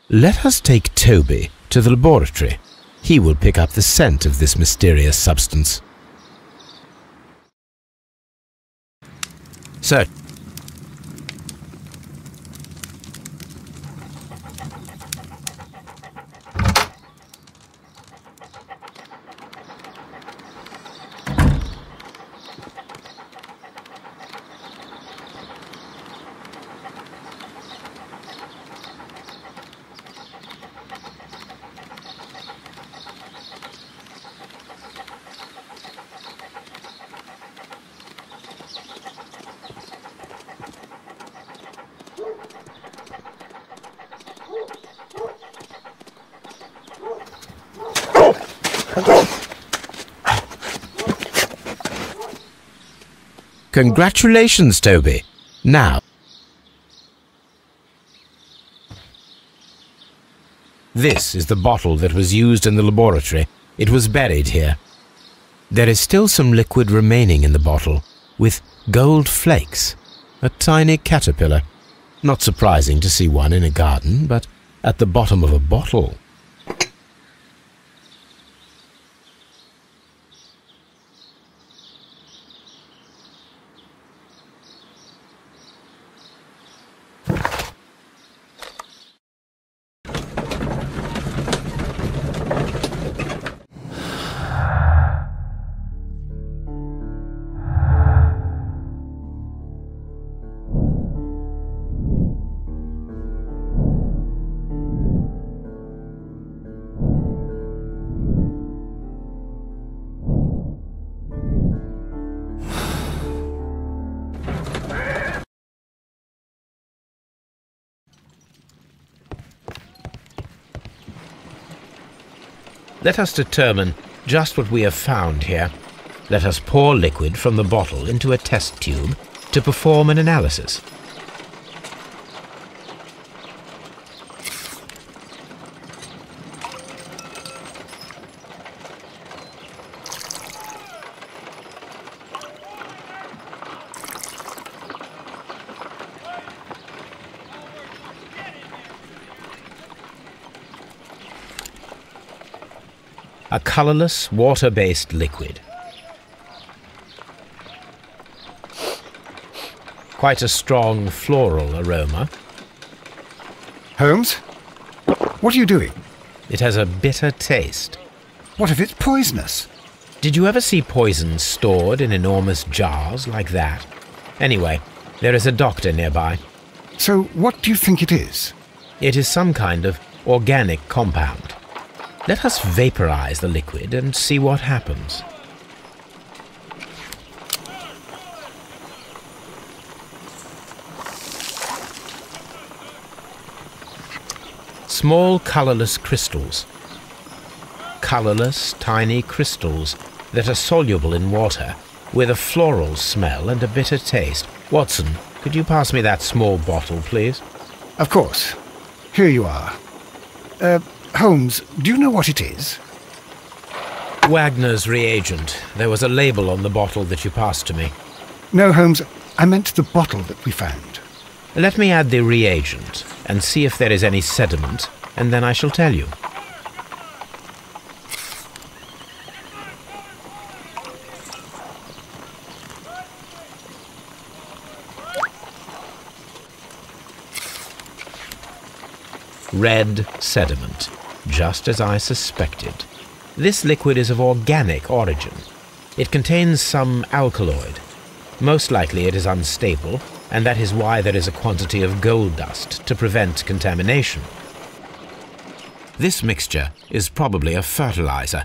Let us take Toby to the laboratory. He will pick up the scent of this mysterious substance. Sir. Congratulations, Toby. Now, this is the bottle that was used in the laboratory. It was buried here. There is still some liquid remaining in the bottle, with gold flakes, a tiny caterpillar. Not surprising to see one in a garden, but at the bottom of a bottle. Let us determine just what we have found here. Let us pour liquid from the bottle into a test tube to perform an analysis. A colourless, water-based liquid. Quite a strong floral aroma.
Holmes? What are you doing?
It has a bitter taste.
What if it's poisonous?
Did you ever see poison stored in enormous jars like that? Anyway, there is a doctor nearby.
So what do you think it is?
It is some kind of organic compound. Let us vaporize the liquid and see what happens. Small colorless crystals. Colorless, tiny crystals that are soluble in water, with a floral smell and a bitter taste. Watson, could you pass me that small bottle, please?
Of course. Here you are. Holmes, do you know what it is?
Wagner's reagent. There was a label on the bottle that you passed to me.
No, Holmes, I meant the bottle that we found.
Let me add the reagent and see if there is any sediment, and then I shall tell you. Red sediment, just as I suspected. This liquid is of organic origin. It contains some alkaloid. Most likely it is unstable, and that is why there is a quantity of gold dust to prevent contamination. This mixture is probably a fertilizer.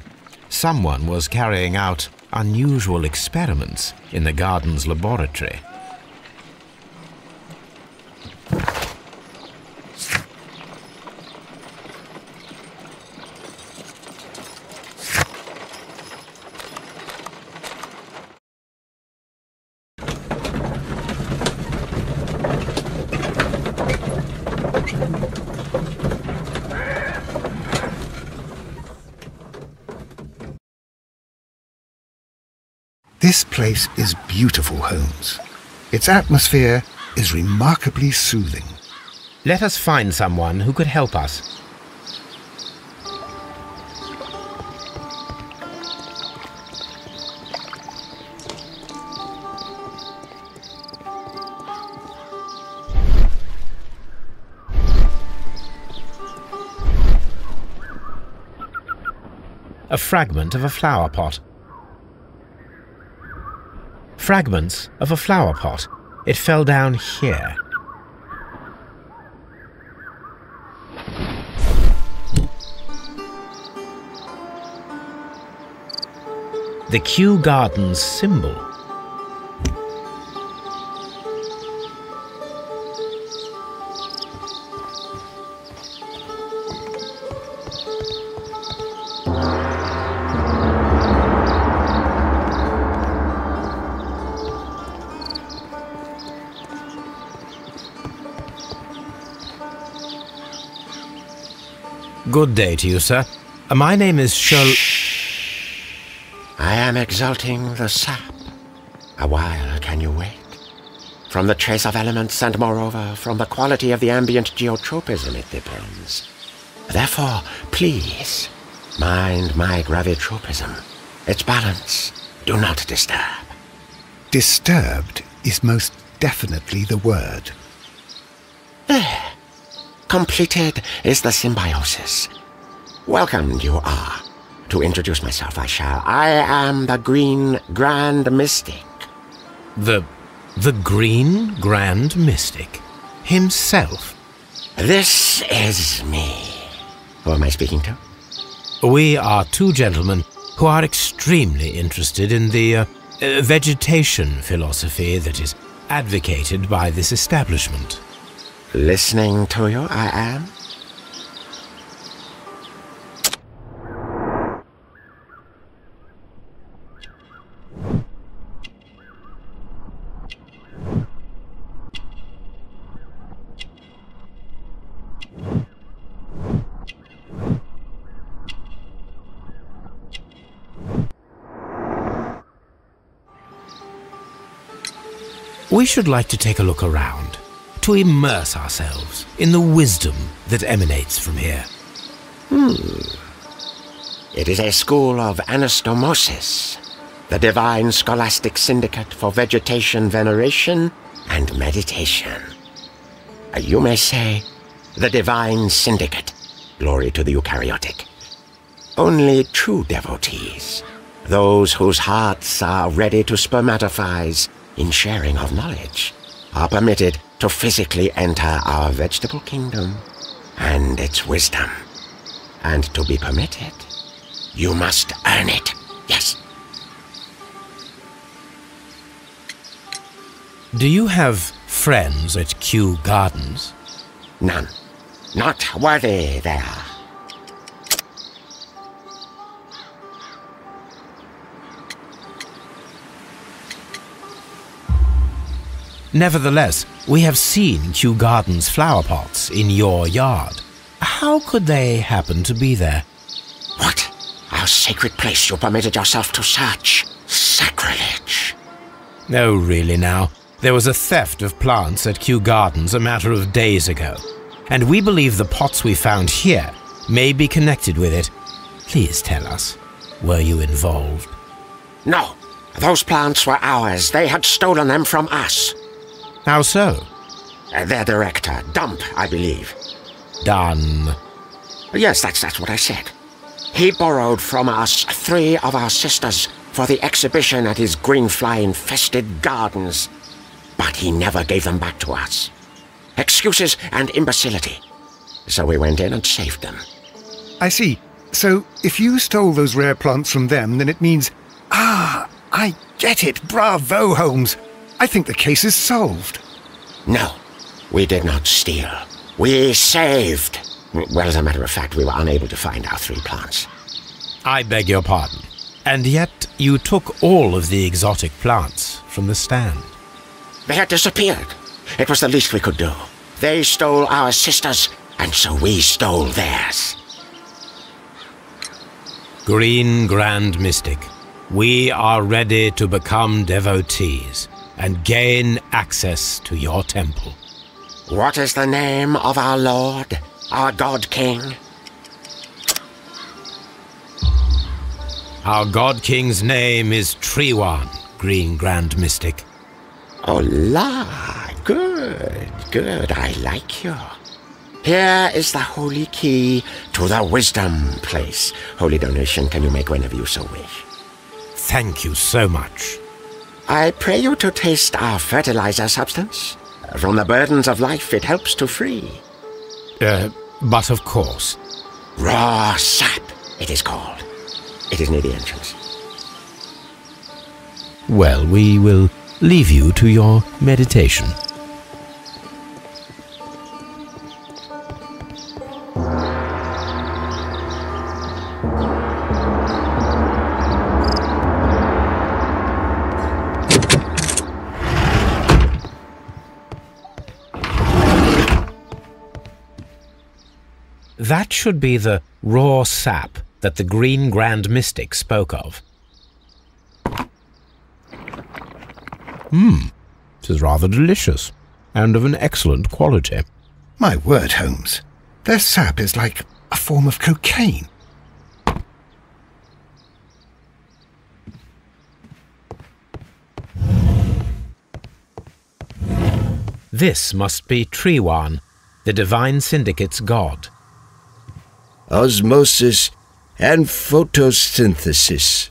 Someone was carrying out unusual experiments in the garden's laboratory.
This place is beautiful, Holmes. Its atmosphere is remarkably soothing.
Let us find someone who could help us. A fragment of a flower pot. Fragments of a flower pot. It fell down here. The Kew Gardens symbol. Good day to you, sir. My name is Sherlock.
I am exalting the sap. A while can you wait? From the trace of elements and moreover from the quality of the ambient geotropism it depends. Therefore, please, mind my gravitropism. Its balance, do not disturb.
Disturbed is most definitely the word.
There. Completed is the symbiosis. Welcomed you are. To introduce myself I shall. I am the Green Grand Mystic.
The Green Grand Mystic? Himself?
This is me. Who am I speaking to?
We are two gentlemen who are extremely interested in the vegetation philosophy that is advocated by this establishment.
Listening to you, I am.
We should like to take a look around, to immerse ourselves in the wisdom that emanates from here.
It is a school of anastomosis, the divine scholastic syndicate for vegetation veneration and meditation. You may say, the divine syndicate, glory to the eukaryotic. Only true devotees, those whose hearts are ready to spermatophize in sharing of knowledge, are permitted to physically enter our vegetable kingdom and its wisdom. And to be permitted, you must earn it. Yes.
Do you have friends at Kew Gardens?
None. Not worthy they are.
Nevertheless, we have seen Kew Gardens flower pots in your yard. How could they happen to be there?
What? Our sacred place you permitted yourself to search? Sacrilege!
Oh, really now. There was a theft of plants at Kew Gardens a matter of days ago, and we believe the pots we found here may be connected with it. Please tell us, were you involved?
No. Those plants were ours. They had stolen them from us.
How so?
Their director, Dump, I believe.
Done.
Yes, that's what I said. He borrowed from us 3 of our sisters for the exhibition at his greenfly-infested gardens. But he never gave them back to us. Excuses and imbecility. So we went in and saved them.
I see. So, if you stole those rare plants from them, then it means... Ah, I get it. Bravo, Holmes. I think the case is solved.
No, we did not steal. We saved. Well, as a matter of fact, we were unable to find our 3 plants.
I beg your pardon. And yet you took all of the exotic plants from the stand.
They had disappeared. It was the least we could do. They stole our sisters, and so we stole theirs.
Green Grand Mystic, we are ready to become devotees and gain access to your temple.
What is the name of our Lord, our God King?
Our God King's name is Treewan, Green Grand Mystic.
Oh la, good, I like you. Here is the holy key to the wisdom place. Holy donation can you make whenever you so wish.
Thank you so much.
I pray you to taste our fertilizer substance. From the burdens of life it helps to free.
But of course.
Raw sap, it is called. It is near the entrance.
Well, we will leave you to your meditation. That should be the raw sap that the Green Grand Mystic spoke of. It is rather delicious, and of an excellent quality.
My word, Holmes. Their sap is like a form of cocaine.
This must be Trewan, the Divine Syndicate's god.
Osmosis and photosynthesis.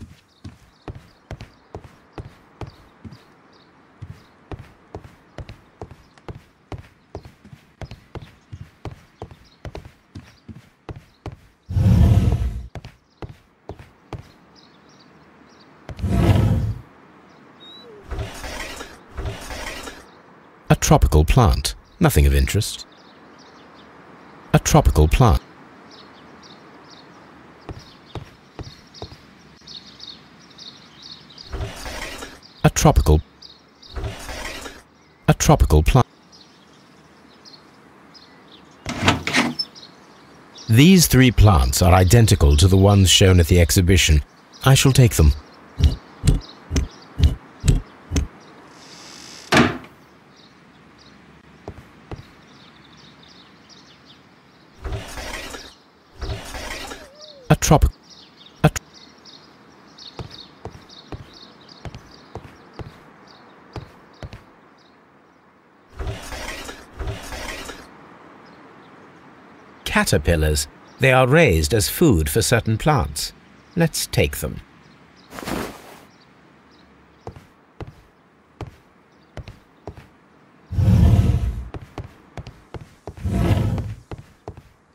A tropical plant, nothing of interest. A tropical plant. A tropical plant. These 3 plants are identical to the ones shown at the exhibition. I shall take them. Caterpillars. They are raised as food for certain plants. Let's take them.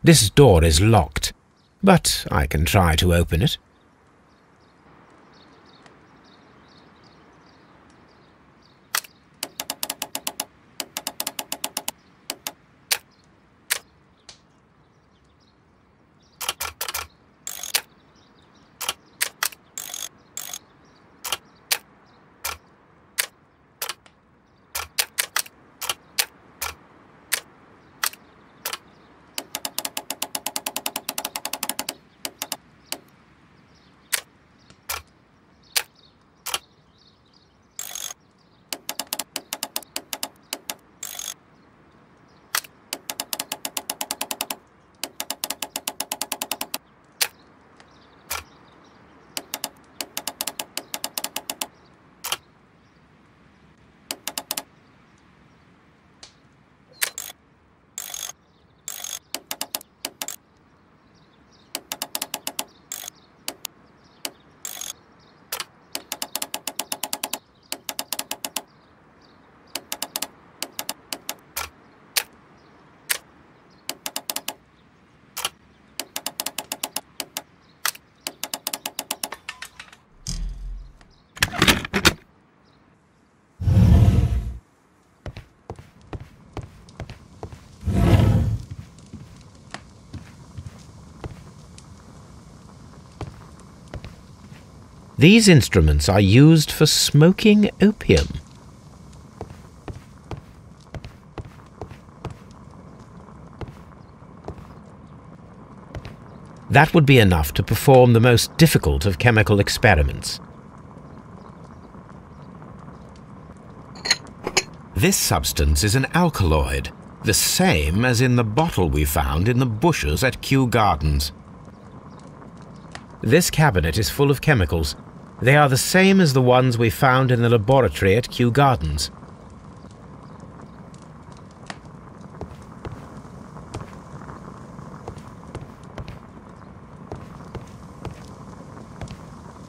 This door is locked, but I can try to open it. These instruments are used for smoking opium. That would be enough to perform the most difficult of chemical experiments. This substance is an alkaloid, the same as in the bottle we found in the bushes at Kew Gardens. This cabinet is full of chemicals. They are the same as the ones we found in the laboratory at Kew Gardens.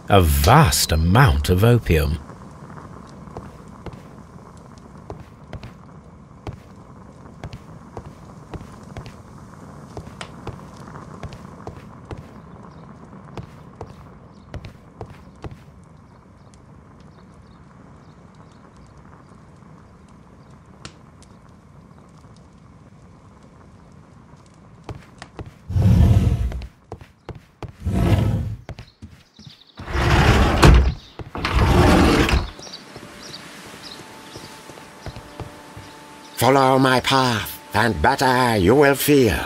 A vast amount of opium.
Follow my path, and better you will feel.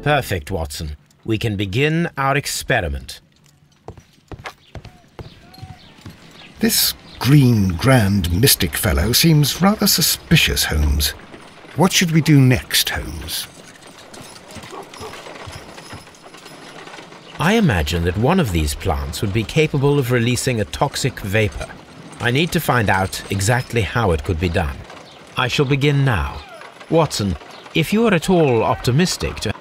Perfect, Watson. We can begin our experiment.
This green grand mystic fellow seems rather suspicious, Holmes. What should we do next, Holmes?
I imagine that one of these plants would be capable of releasing a toxic vapor. I need to find out exactly how it could be done. I shall begin now. Watson, if you are at all optimistic to...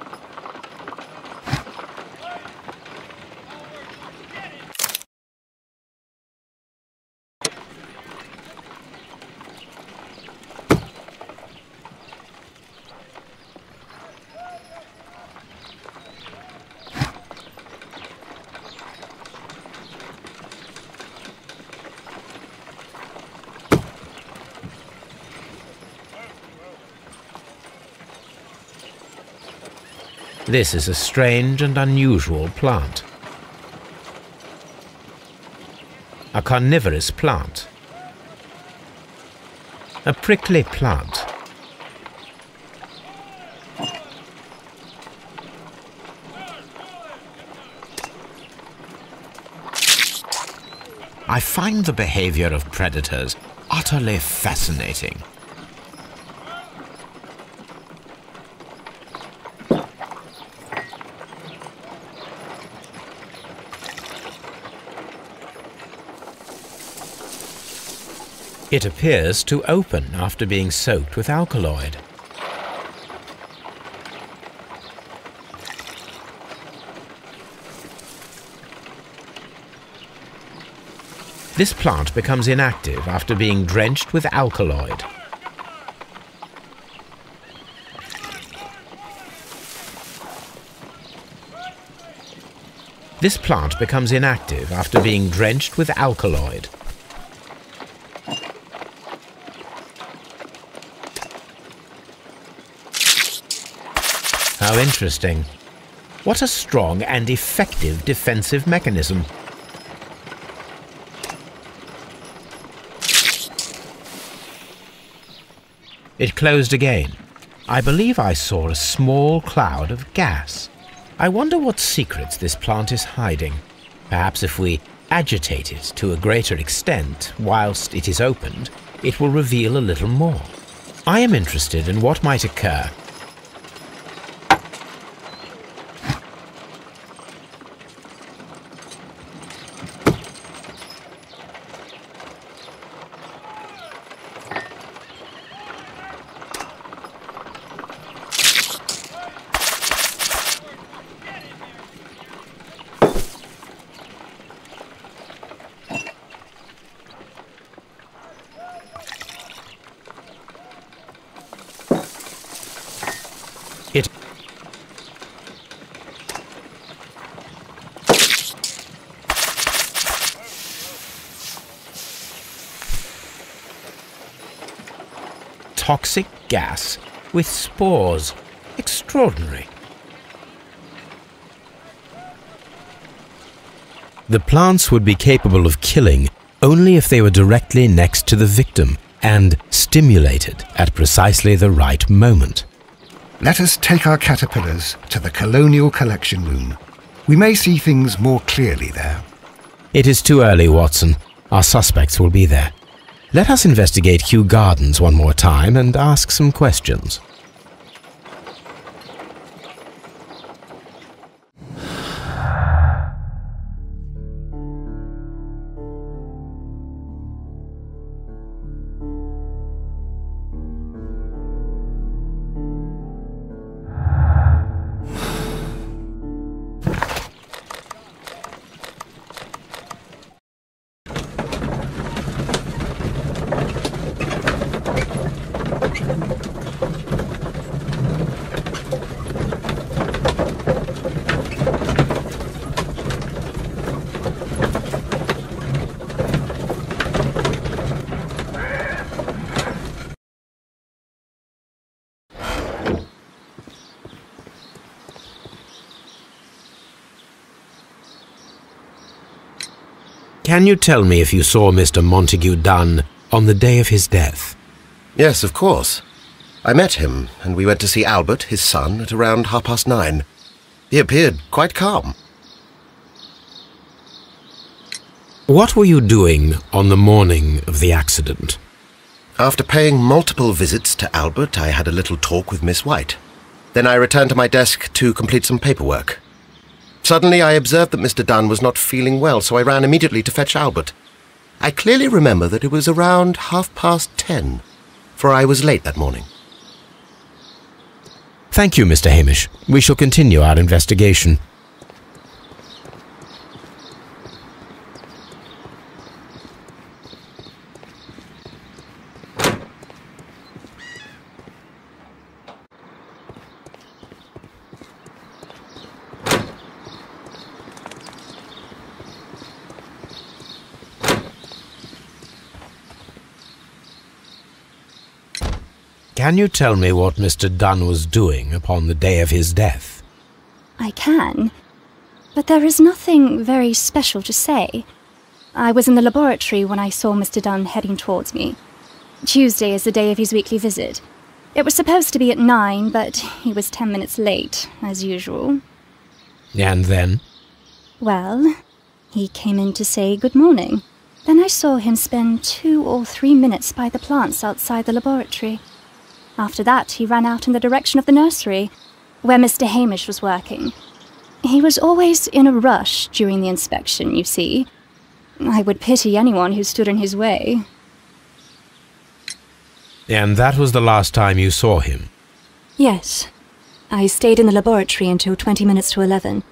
This is a strange and unusual plant. A carnivorous plant. A prickly plant. I find the behavior of predators utterly fascinating. It appears to open after being soaked with alkaloid. This plant becomes inactive after being drenched with alkaloid. This plant becomes inactive after being drenched with alkaloid. How interesting. What a strong and effective defensive mechanism. It closed again. I believe I saw a small cloud of gas. I wonder what secrets this plant is hiding. Perhaps if we agitate it to a greater extent whilst it is opened, it will reveal a little more. I am interested in what might occur. Toxic gas with spores. Extraordinary. The plants would be capable of killing only if they were directly next to the victim and stimulated at precisely the right moment.
Let us take our caterpillars to the Colonial Collection Room. We may see things more clearly there.
It is too early, Watson. Our suspects will be there. Let us investigate Kew Gardens one more time and ask some questions. Can you tell me if you saw Mr. Montague Dunn on the day of his death?
Yes, of course. I met him, and we went to see Albert, his son, at around 9:30. He appeared quite calm.
What were you doing on the morning of the accident?
After paying multiple visits to Albert, I had a little talk with Miss White. Then I returned to my desk to complete some paperwork. Suddenly I observed that Mr. Dunn was not feeling well, so I ran immediately to fetch Albert. I clearly remember that it was around 10:30, for I was late that morning.
Thank you, Mr. Hamish. We shall continue our investigation. Can you tell me what Mr. Dunn was doing upon the day of his death?
I can, but there is nothing very special to say. I was in the laboratory when I saw Mr. Dunn heading towards me. Tuesday is the day of his weekly visit. It was supposed to be at 9, but he was 10 minutes late, as usual.
And then?
Well, he came in to say good morning. Then I saw him spend 2 or 3 minutes by the plants outside the laboratory. After that, he ran out in the direction of the nursery, where Mr. Hamish was working. He was always in a rush during the inspection, you see. I would pity anyone who stood in his way.
And that was the last time you saw him?
Yes. I stayed in the laboratory until 20 minutes to 11,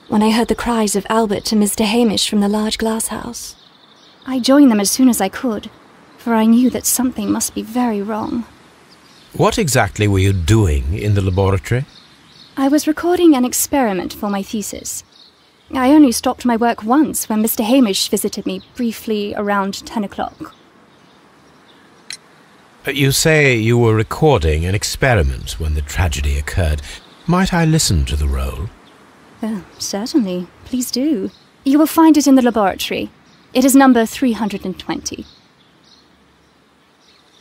when I heard the cries of Albert and Mr. Hamish from the large glass house.
I joined them as soon as I could, for I knew that something must be very wrong.
What exactly were you doing in the laboratory?
I was recording an experiment for my thesis. I only stopped my work once when Mr. Hamish visited me briefly around 10 o'clock.
You say you were recording an experiment when the tragedy occurred. Might I listen to the roll?
Certainly. Please do. You will find it in the laboratory. It is number 320.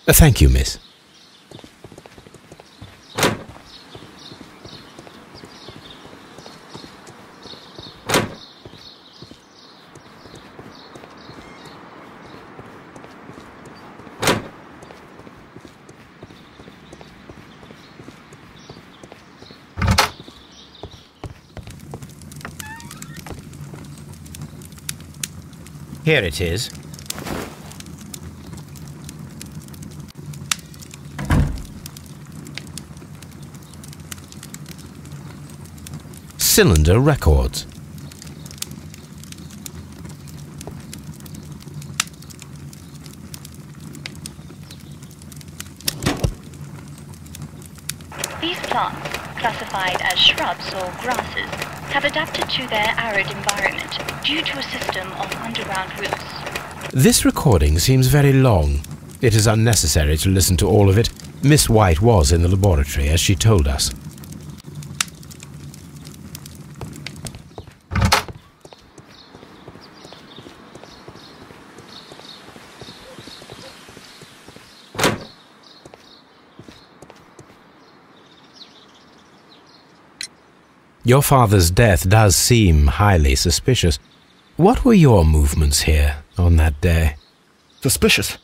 Thank you, miss. Here it is. Cylinder records.
These plants, classified as shrubs or grasses, have adapted to their arid environment due to a system of underground roots.
This recording seems very long. It is unnecessary to listen to all of it. Miss White was in the laboratory, as she told us. Your father's death does seem highly suspicious. What were your movements here on that day?
Suspicious?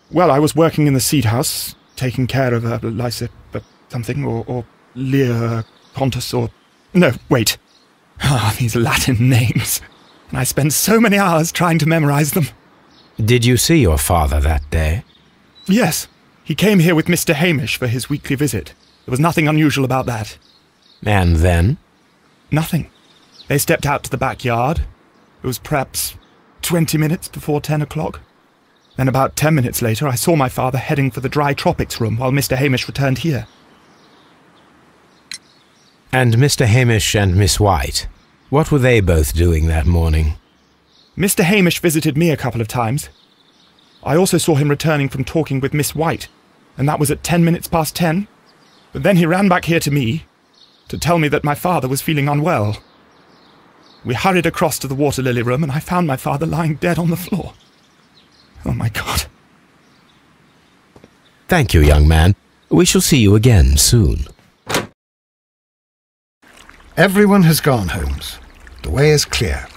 Well, I was working in the seed house, taking care of Lysip something, or Lear Pontus, or... No, wait. These Latin names. And I spent so many hours trying to memorize them.
Did you see your father that day?
Yes. He came here with Mr. Hamish for his weekly visit. There was nothing unusual about that.
And then?
Nothing. They stepped out to the backyard. It was perhaps 20 minutes before 10 o'clock. Then about 10 minutes later, I saw my father heading for the dry tropics room while Mr. Hamish returned here.
And Mr. Hamish and Miss White, what were they both doing that morning?
Mr. Hamish visited me a couple of times. I also saw him returning from talking with Miss White, and that was at 10 minutes past 10. But then he ran back here to me to tell me that my father was feeling unwell. We hurried across to the water lily room, and I found my father lying dead on the floor. Oh, my God.
Thank you, young man. We shall see you again soon.
Everyone has gone, Holmes. The way is clear.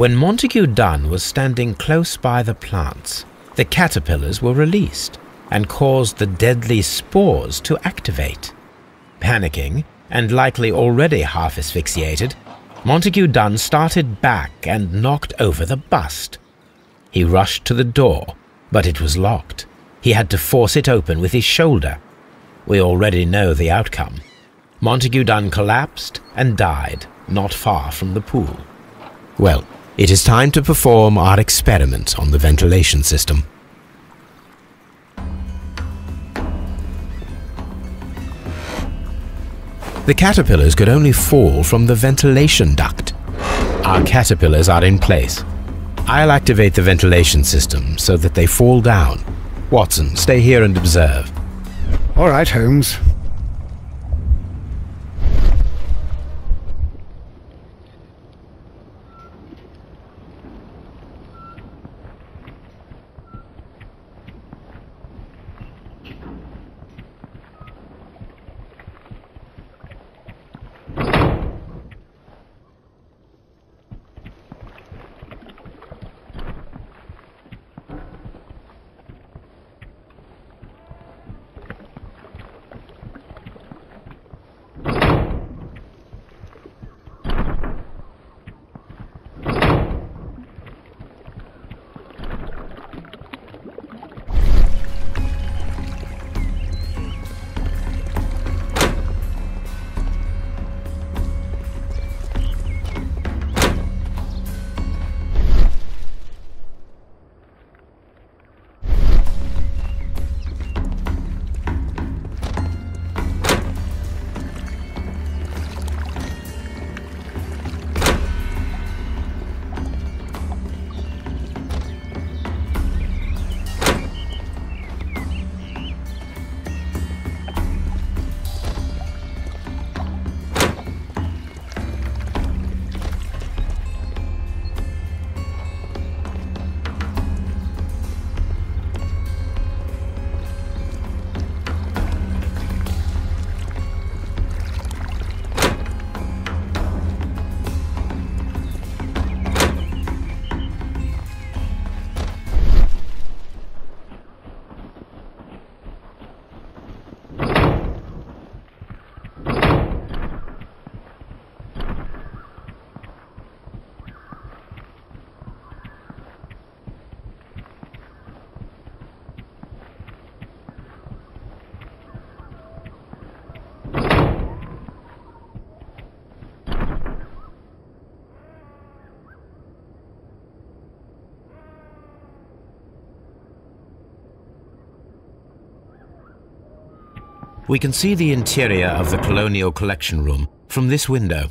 When Montague Dunn was standing close by the plants, the caterpillars were released and caused the deadly spores to activate. Panicking, and likely already half asphyxiated, Montague Dunn started back and knocked over the bust. He rushed to the door, but it was locked. He had to force it open with his shoulder. We already know the outcome. Montague Dunn collapsed and died not far from the pool. Well, it is time to perform our experiment on the ventilation system. The caterpillars could only fall from the ventilation duct. Our caterpillars are in place. I'll activate the ventilation system so that they fall down. Watson, stay here and observe.
All right, Holmes.
We can see the interior of the Colonial Collection Room from this window.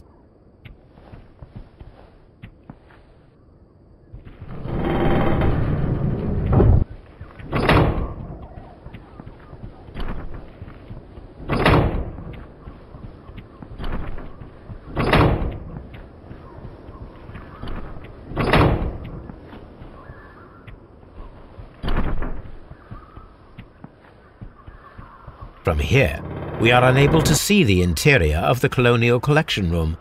From here, we are unable to see the interior of the Colonial Collection Room.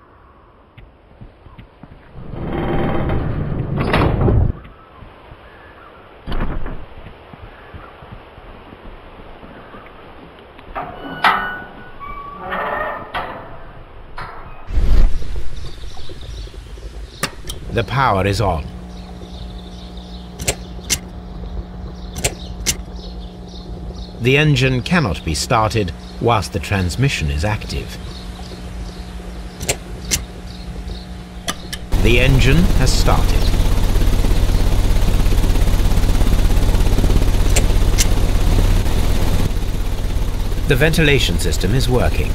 The power is on. The engine cannot be started whilst the transmission is active. The engine has started. The ventilation system is working.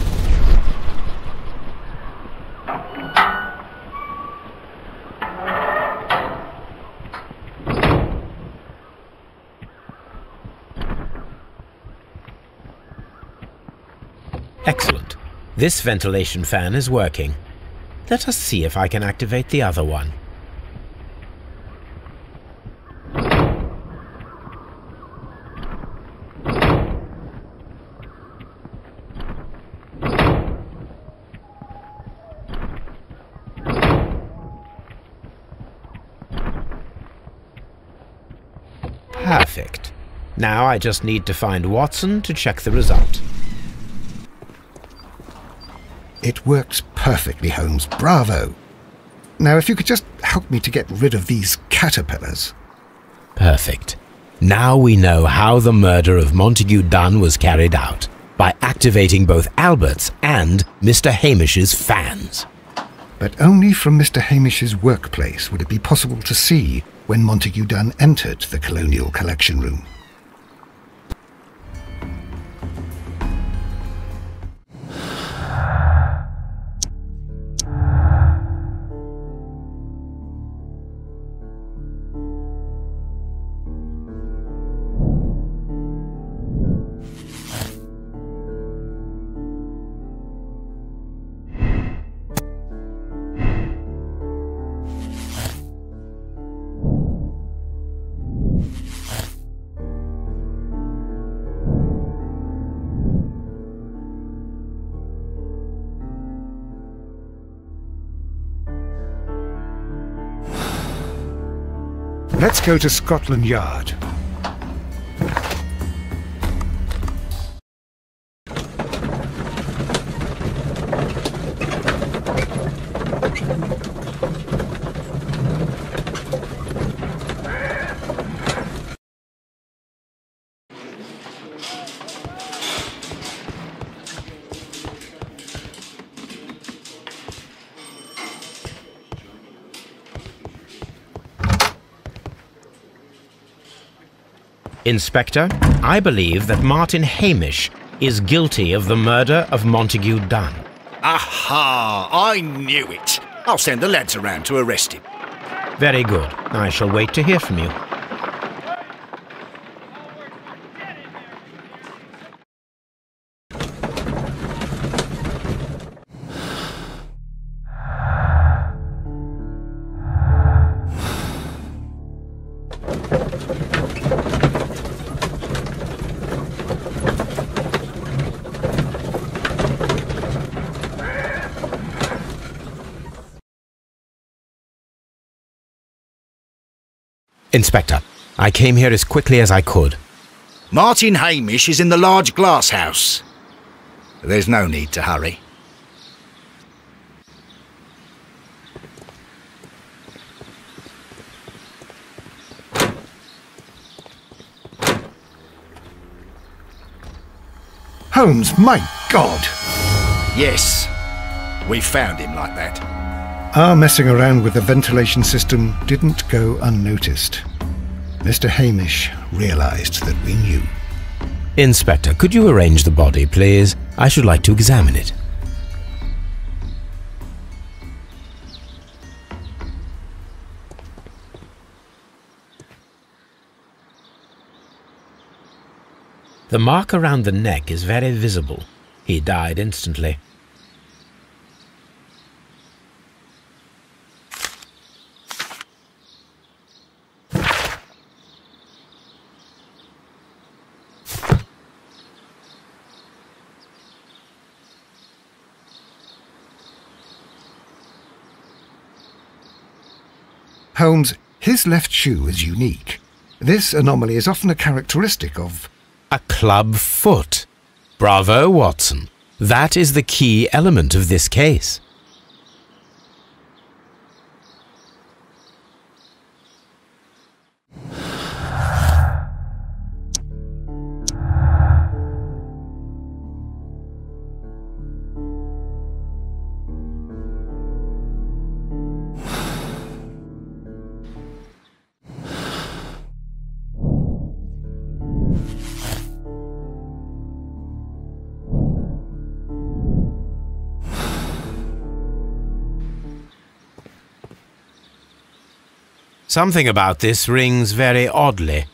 Excellent. This ventilation fan is working. Let us see if I can activate the other one. Perfect. Now I just need to find Watson to check the result.
It works perfectly, Holmes. Bravo. Now, if you could just help me to get rid of these caterpillars.
Perfect. Now we know how the murder of Montague Dunn was carried out, by activating both Albert's and Mr. Hamish's fans.
But only from Mr. Hamish's workplace would it be possible to see when Montague Dunn entered the Colonial Collection Room. Let's go to Scotland Yard.
Inspector, I believe that Martin Hamish is guilty of the murder of Montague Dunn.
Aha! I knew it! I'll send the lads around to arrest him.
Very good. I shall wait to hear from you. Inspector, I came here as quickly as I could.
Martin Hamish is in the large glass house. There's no need to hurry.
Holmes, my God!
Yes, we found him like that.
Our messing around with the ventilation system didn't go unnoticed. Mr. Hamish realized that we knew.
Inspector, could you arrange the body, please? I should like to examine it. The mark around the neck is very visible. He died instantly.
Holmes, his left shoe is unique. This anomaly is often a characteristic of...
A club foot. Bravo, Watson. That is the key element of this case. Something about this rings very oddly.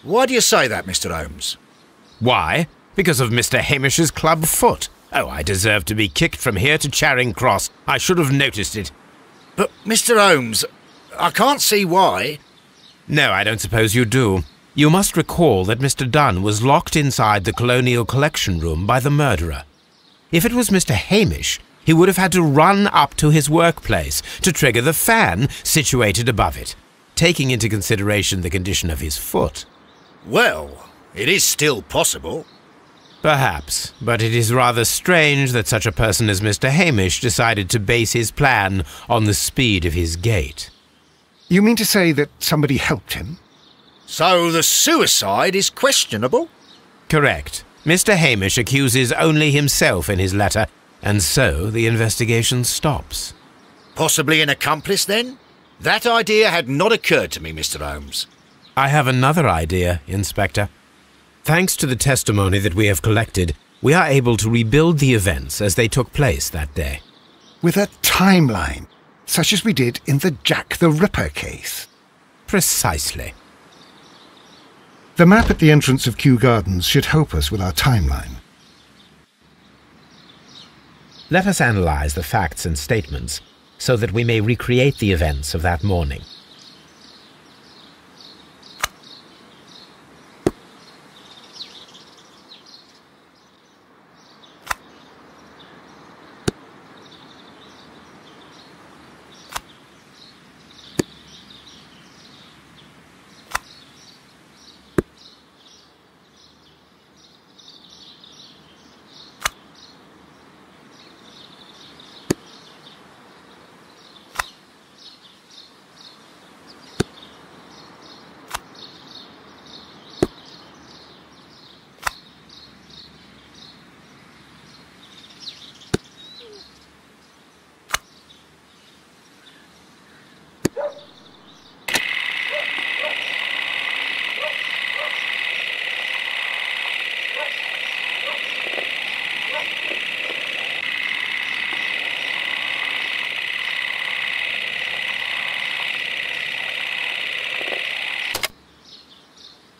Why do you say that, Mr. Holmes?
Why? Because of Mr. Hamish's club foot. Oh, I deserve to be kicked from here to Charing Cross. I should have noticed it.
But, Mr. Holmes, I can't see why.
No, I don't suppose you do. You must recall that Mr. Dunn was locked inside the Colonial Collection Room by the murderer. If it was Mr. Hamish, he would have had to run up to his workplace to trigger the fan situated above it, taking into consideration the condition of his foot.
Well, it is still possible.
Perhaps, but it is rather strange that such a person as Mr. Hamish decided to base his plan on the speed of his gait.
You mean to say that somebody helped him?
So the suicide is questionable?
Correct. Mr. Hamish accuses only himself in his letter, and so the investigation stops.
Possibly an accomplice, then? That idea had not occurred to me, Mr. Holmes.
I have another idea, Inspector. Thanks to the testimony that we have collected, we are able to rebuild the events as they took place that day.
With a timeline, such as we did in the Jack the Ripper case.
Precisely.
The map at the entrance of Kew Gardens should help us with our timeline.
Let us analyze the facts and statements so that we may recreate the events of that morning.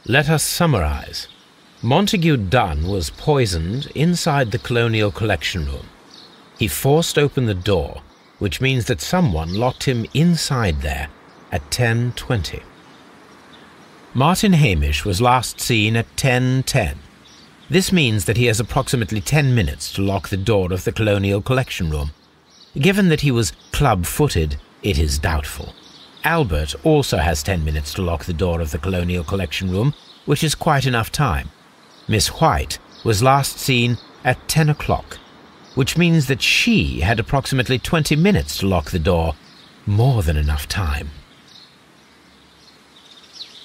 Let us summarize. Montague Dunn was poisoned inside the Colonial Collection Room. He forced open the door, which means that someone locked him inside there at 10:20. Martin Hamish was last seen at 10:10. This means that he has approximately 10 minutes to lock the door of the Colonial Collection Room. Given that he was club-footed, it is doubtful. Albert also has 10 minutes to lock the door of the Colonial Collection Room, which is quite enough time. Miss White was last seen at 10 o'clock, which means that she had approximately 20 minutes to lock the door, more than enough time.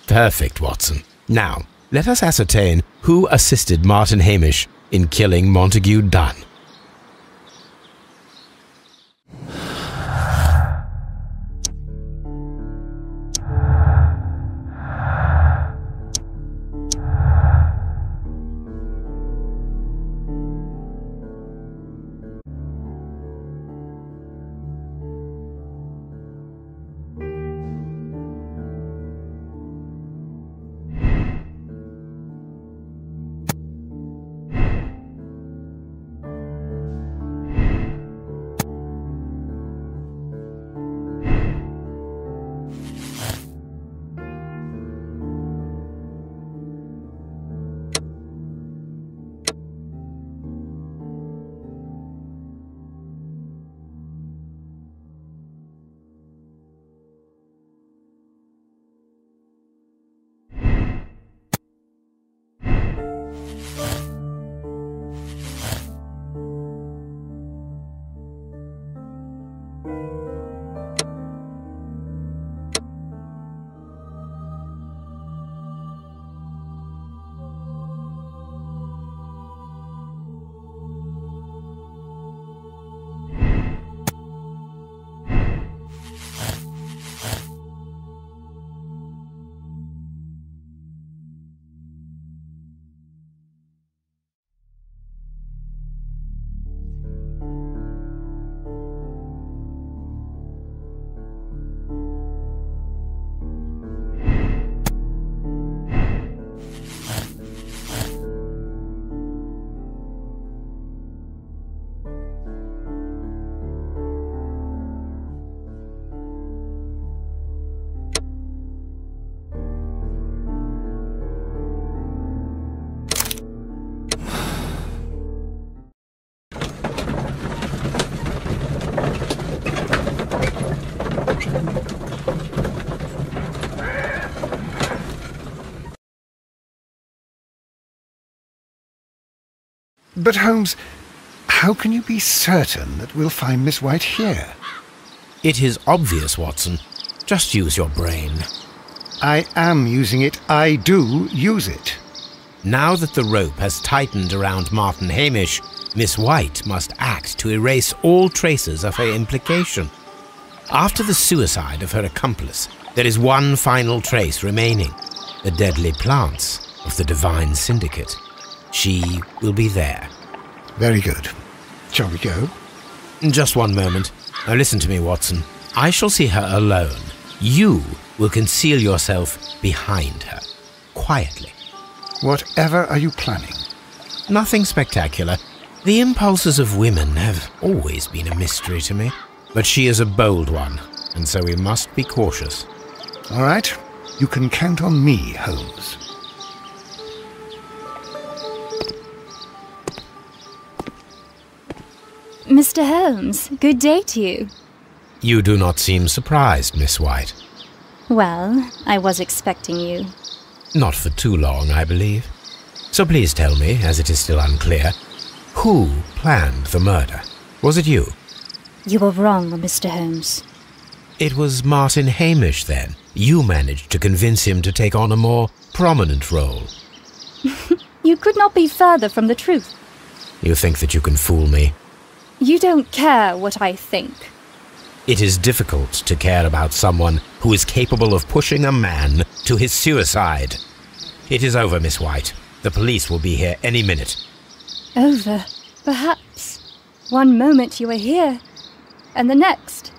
Perfect, Watson. Now, let us ascertain who assisted Martin Hamish in killing Montague Dunn.
But Holmes, how can you be certain that we'll find Miss White here?
It is obvious, Watson. Just use your brain.
I am using it. I do use it.
Now that the rope has tightened around Martin Hamish, Miss White must act to erase all traces of her implication. After the suicide of her accomplice, there is one final trace remaining: the deadly plants of the Divine Syndicate. She will be there.
Very good. Shall we go?
Just one moment. Now listen to me, Watson. I shall see her alone. You will conceal yourself behind her, quietly.
Whatever are you planning?
Nothing spectacular. The impulses of women have always been a mystery to me. But she is a bold one, and so we must be cautious.
All right. You can count on me, Holmes.
Mr. Holmes, good day to you.
You do not seem surprised, Miss White.
Well, I was expecting you.
Not for too long, I believe. So please tell me, as it is still unclear, who planned the murder? Was it you?
You were wrong, Mr. Holmes.
It was Martin Hamish, then. You managed to convince him to take on a more prominent role.
You could not be further from the truth.
You think that you can fool me?
You don't care what I think.
It is difficult to care about someone who is capable of pushing a man to his suicide. It is over, Miss White. The police will be here any minute.
Over, perhaps. One moment you were here, and the next,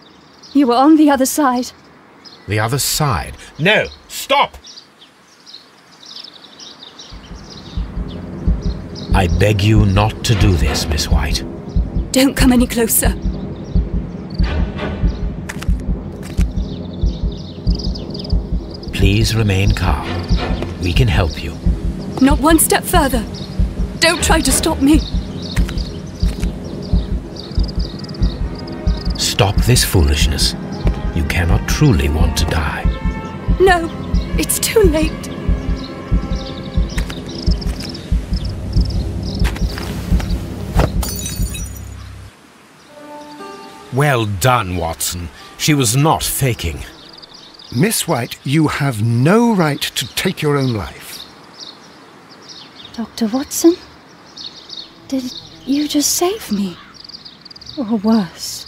you were on the other side.
The other side? No! Stop! I beg you not to do this, Miss White.
Don't come any closer.
Please remain calm. We can help you.
Not one step further. Don't try to stop me.
Stop this foolishness. You cannot truly want to die.
No, it's too late.
Well done, Watson. She was not faking.
Miss White, you have no right to take your own life.
Dr. Watson? Did you just save me? Or worse?